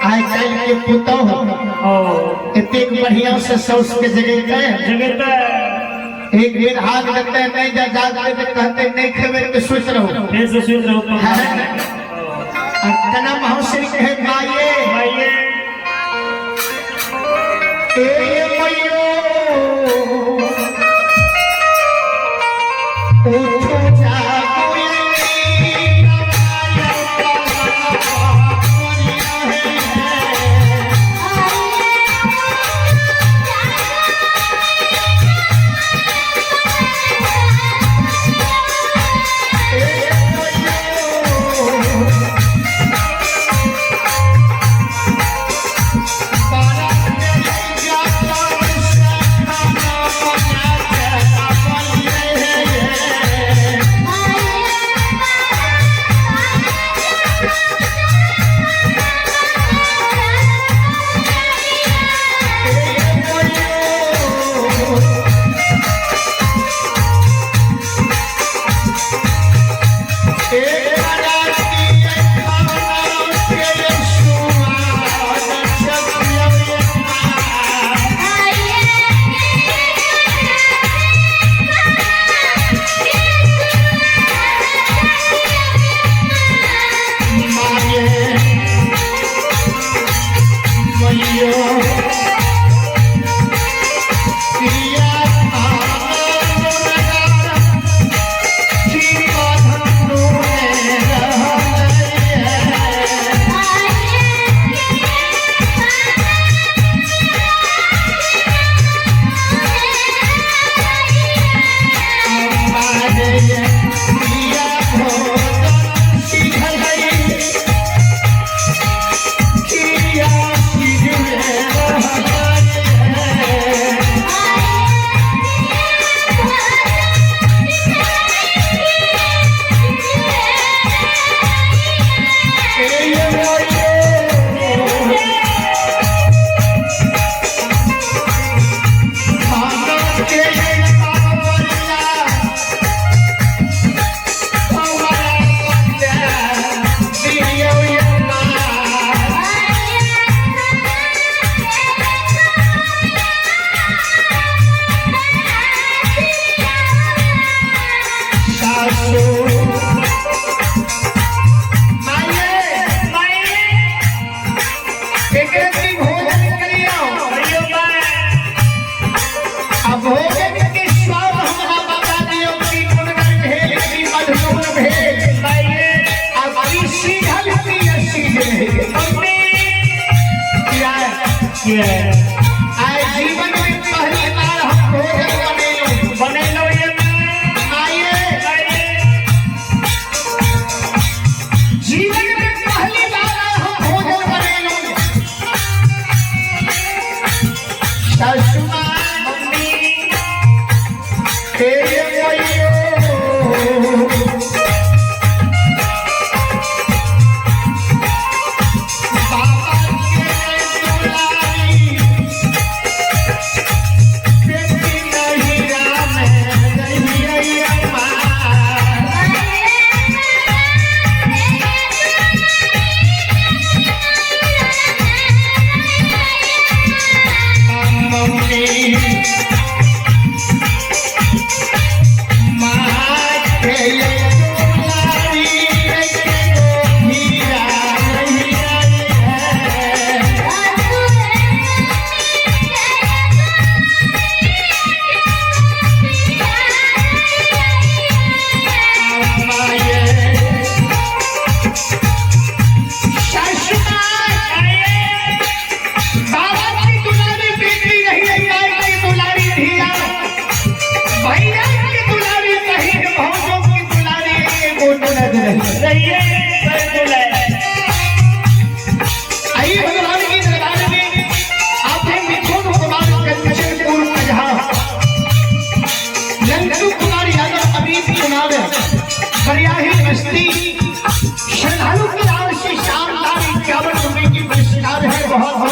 आज कल के पुतौ इतने बढ़िया से सौस के जगह एक बेर हाथ लगता है नहीं जागते तो कहते नहीं खेवे तो सोच रहो कना भौसर कहे माये ए मैयो उठो जागो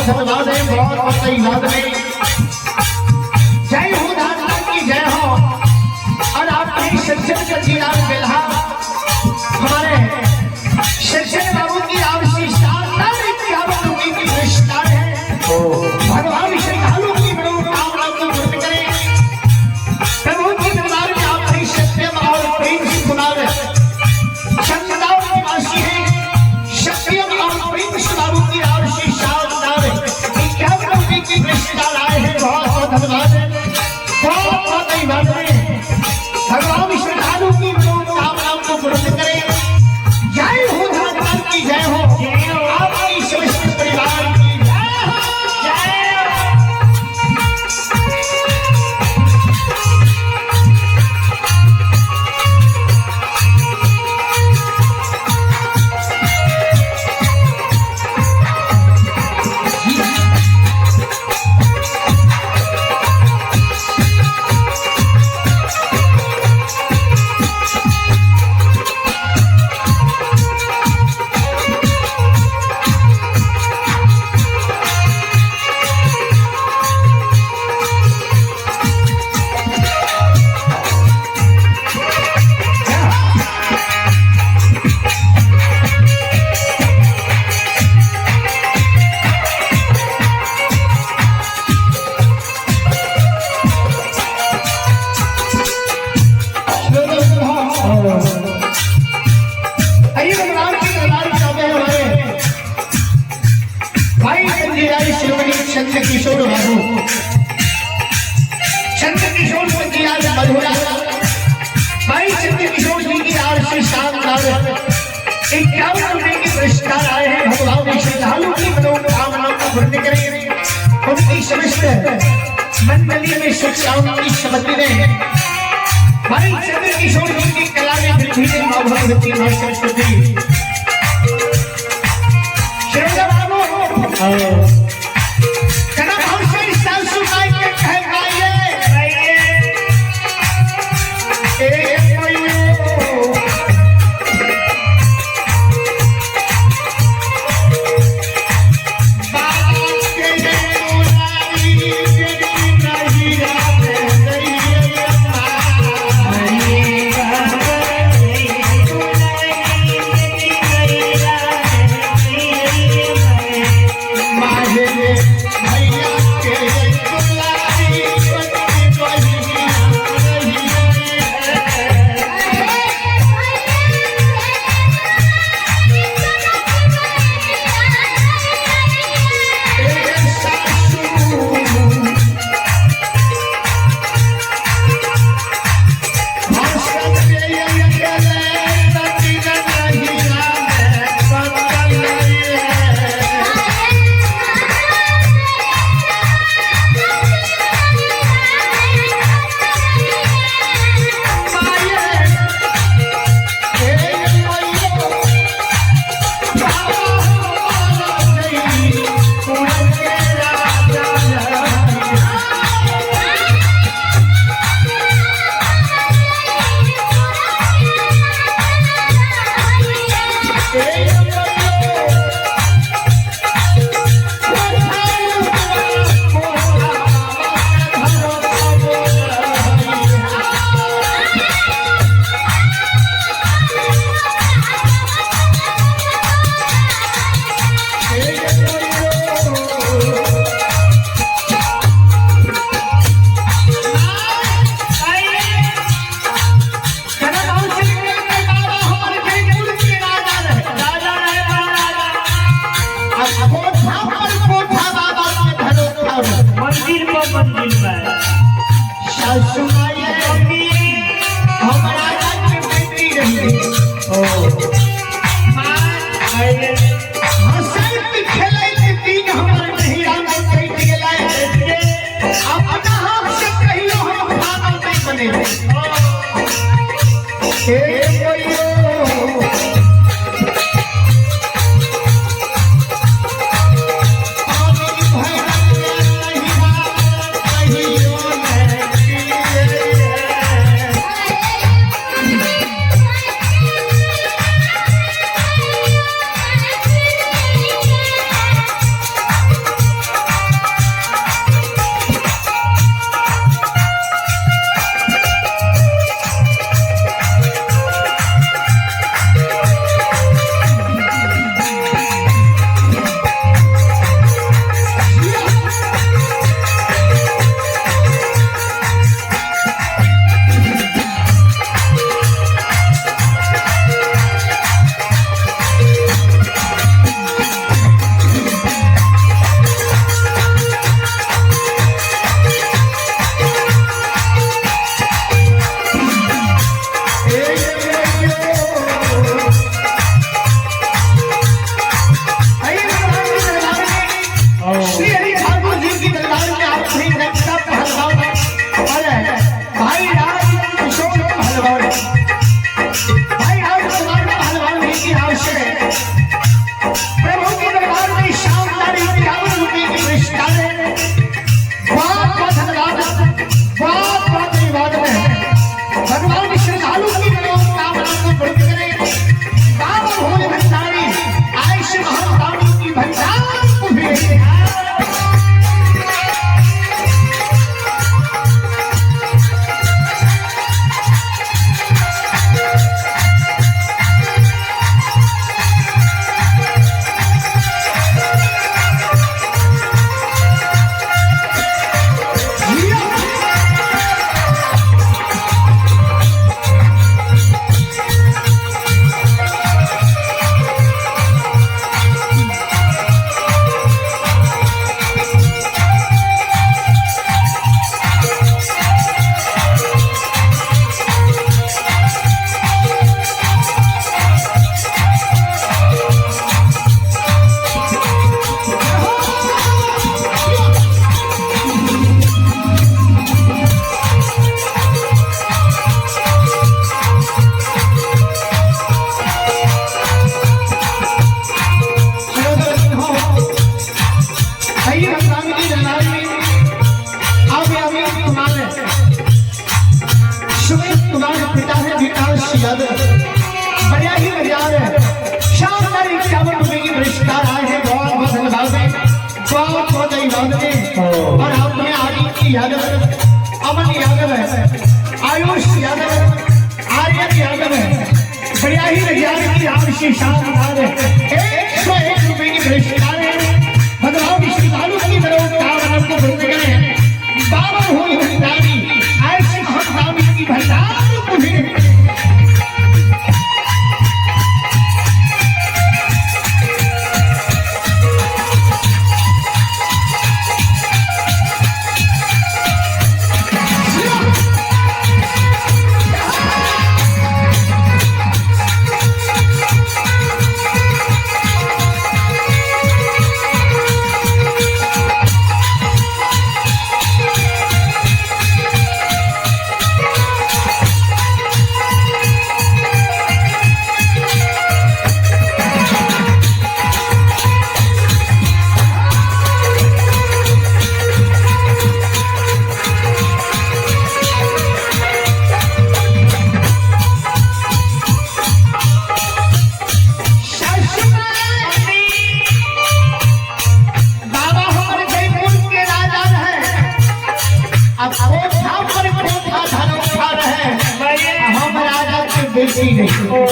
धन्यवाद है, बहुत बहुत धन्यवाद है। जय हो दादा की जय हो। और आपके शिक्षक सचिदार बेल्हा हमारे शिक्षक बाबू की आपसी शानदार की विशेषता है। भगवान श्रद्धालु की मनोकामना को पूर्ण करे। प्रभु की दरबार में आपसे सत्यम और प्रेम से कुमार चंद्रदाव निवासी है। सत्यम और प्रेम से बाबू की आपसी शानदार इक्यावन की विशेषता आए हैं। बहुत बहुत धन्यवाद है, बहुत बहुत धन्यवाद है। भगवान श्रद्धालु की मनोकामना को पूर्ण करे। जय हो भगवान की जय हो। आपकी समस्त परिवार की चंद्रकिशोर बाबू, चंद्रकिशोर जी आज मधुरा भाई चंद्रकिशोर जी की आरसी शानदार 51 रुपए के पुरस्कार आए हैं। भगवान श्रद्धालु की मनोकामना को पूर्ण करें। उनकी समस्त मंडली में सुख शांति समृद्धि में भाई चंद्रकिशोर जी की कला में वृद्धि से भगवती मां सरस्वती श्री बाबू यादव, अमन यादव है, आयुष यादव, आर्यन यादव है, बढ़िया ही रजान की आवश्यक शानदार है। 101 रुपए की पुरस्कार है। भगवान श्रीकालू की तरफ कावड़ को बोलते गए बाबा हुई हुई दानी ऐसे हम दानी की भंडार मुझे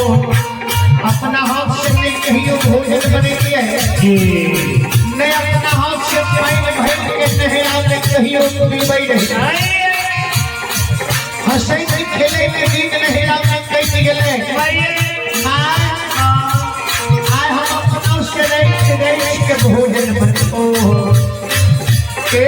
अपना हाथ से कहीं भोजन बनेगी है मैं अपना हाथ से पानी भर के नहरा में कहीं डूबई रही हंसे खेले के गीत नहरा में कैसे गए आय हम अपना से रही के भोजन बने के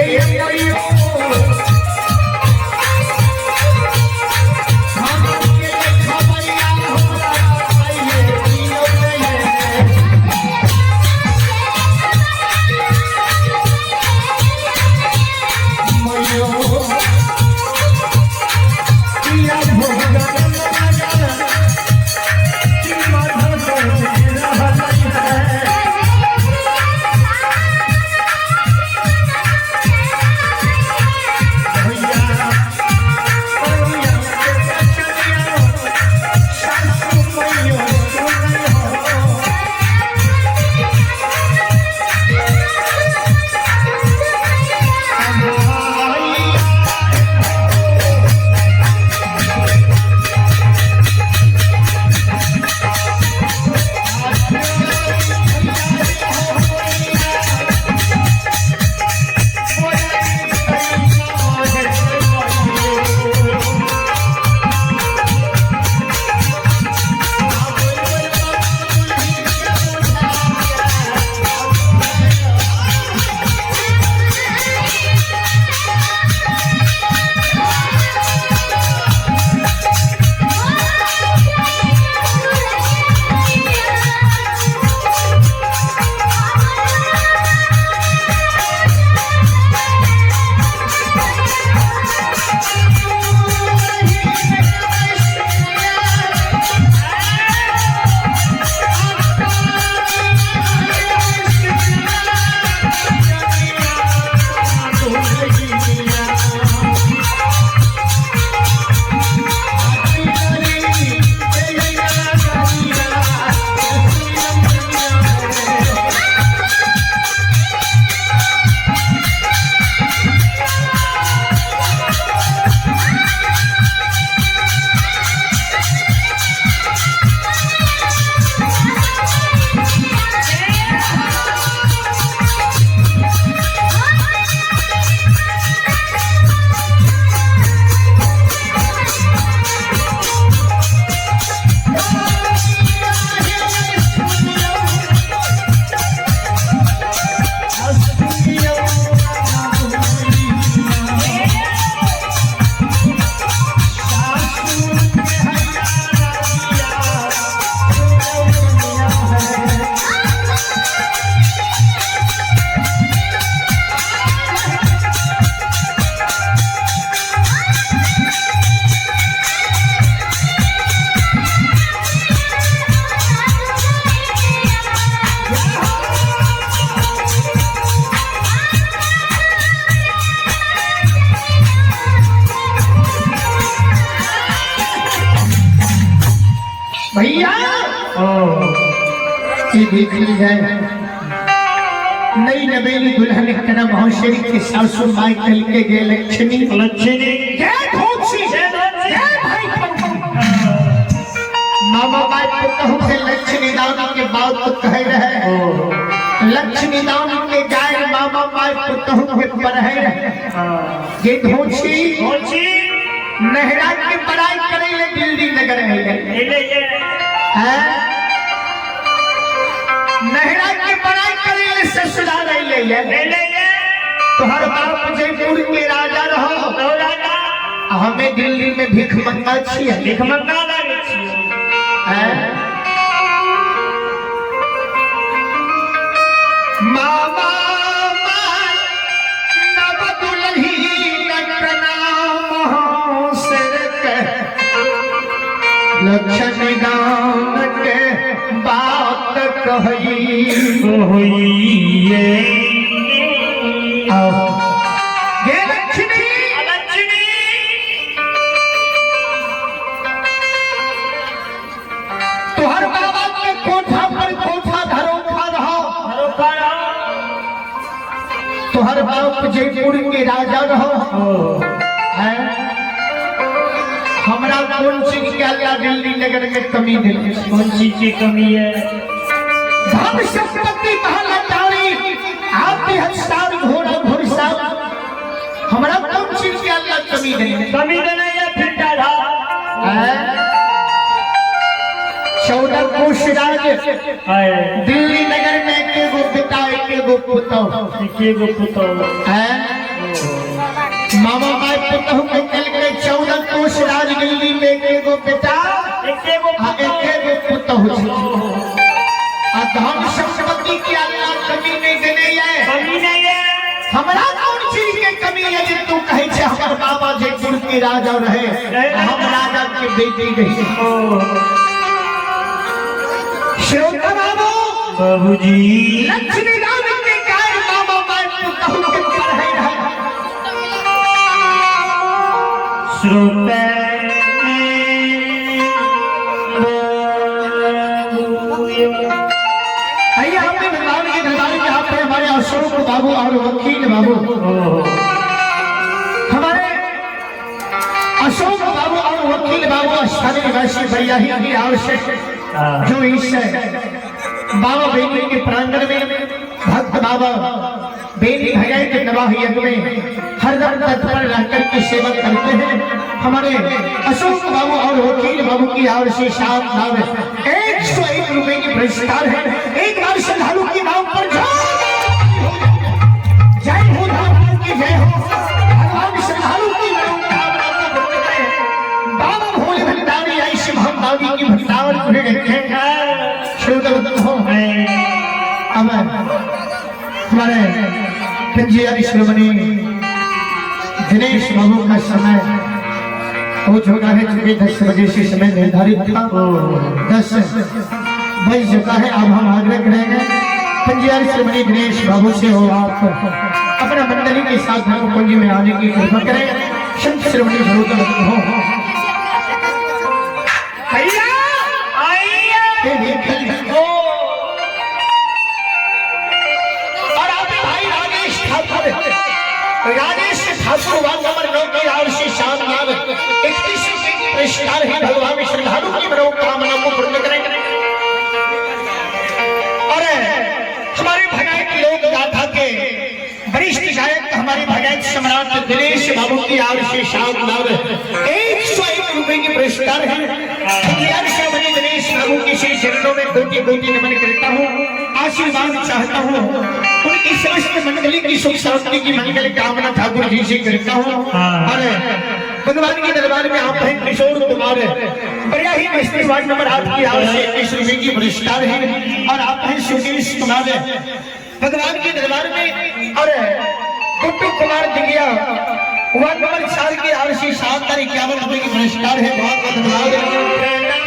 भैया ये देख ली जाए नई नवेली दुल्हन कना महोशरी के सासू माई कल के गे लक्ष्मी लक्ष्मी मामा माई पुतहु के लक्ष्मी दान के बात तो कह रहे लक्ष्मी दान के जाए मामा माई पुतहु के पढ़े रहे ये धोची नहरा के पढ़ाई करे ले दिल्ली नगर है नहरा के पढ़ाई करे ले ससुराल ले तोहर बाप जयपुर के राजा रहो हमें दिल्ली में भीख मंगा छिए भिख मंगा लागे छिए मामा नव दुल्ही लक्ष्मी गान के बात कही ये लक्ष्मी तुहर बाबा के कोठा पर कोठा धरोखा रहो तुहर बाप जयपुर के राजा रहो हमरा कौन चीज के अल्लाह दिल्ली नगर में कमी दे कौन चीज की कमी है धन संपत्ति महल अटारी आपके हस्तार घोड़ा घोड़सार हमरा कौन चीज के अल्लाह कमी दे कमी देना या फिर डाढ़ा 14 कोष राज दिल्ली नगर में के गो पिता के गो पुतो है मामा माई पुतहु के कल के 14 कोष राज दिल्ली में के गो पिता के गो पुतहु आ धन संपत्ति की अल्लाह कमी नहीं देने है हमरा कौन चीज के कमी है जे तू कहे छे हमर बाबा जयपुर के राजा रहे हम राजा के बेटी रही श्रोता बाबूजी लक्ष्मी राम के काय मामा माई पुतहु के पढ़े रहे श्रोता आइए हमने भगवान के दरबार में यहाँ पे हमारे अशोक बाबू और वकील बाबू हमारे अशोक बाबू और वकील बाबू स्थानीय निवासी बरियाही की आवश्यक जो इस बाबा बेटी के प्रांगण में भक्त बाबा बेटी भगाई के नवाह यज्ञ में हरदम तत्पर रहकर की सेवा करते हैं हमारे अशोक बाबू और वकील बाबू की आवश्यक साथ नाम 101 रुपए की पुरस्कार है एक बार श्रद्धालु के नाम पर जय हो भगवान की जय हो भगवान श्रद्धालु की मनोकामना को पूर्ण करें बाबा भोले भंडारी ऐसे हम दादी की भंडार को रखें श्रोता हो अब हमारे पंजीयरी श्रोमणी दिनेश बाबू का समय हो चुका है चूंकि 10 बजे से समय निर्धारित था 10 बज चुका है अब हम आग्रह करेंगे पंजीयरी श्रोमणी दिनेश बाबू से हो आप अपना मंडली के साथ धर्म कुंज में आने की कृपा करें संत श्रोमणी जरूर हो राजेश ठाकुर वार्ड नंबर 9 की आवश्यक शानदार 31 पुरस्कार है भगवान श्रद्धालु की मनोकामना को पूर्ण करें और हमारे भगायक लोक गाथा के वरिष्ठ गायक हमारे भगायक सम्राट दिनेश बाबू की आवश्यक शानदार 101 रुपए की पुरस्कार है दिनेश बाबू के श्री चरणों में कोटि कोटि नमन करता हूँ आशीर्वाद चाहता हूँ उनकी समस्त मंडली की सुख शांति की मंगल कामना ठाकुर जी से करता हूँ और भगवान के दरबार में आप हैं किशोर कुमार बढ़िया ही बस्ती वार्ड नंबर 8 की आवश्यक 21 रुपए की पुरस्कार है और आप हैं सुकेश कुमार भगवान के दरबार में और गुड्डू कुमार दिगिया वार्ड नंबर 4 की आवश्यक 751 रुपए की पुरस्कार है बहुत बहुत धन्यवाद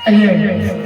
आइए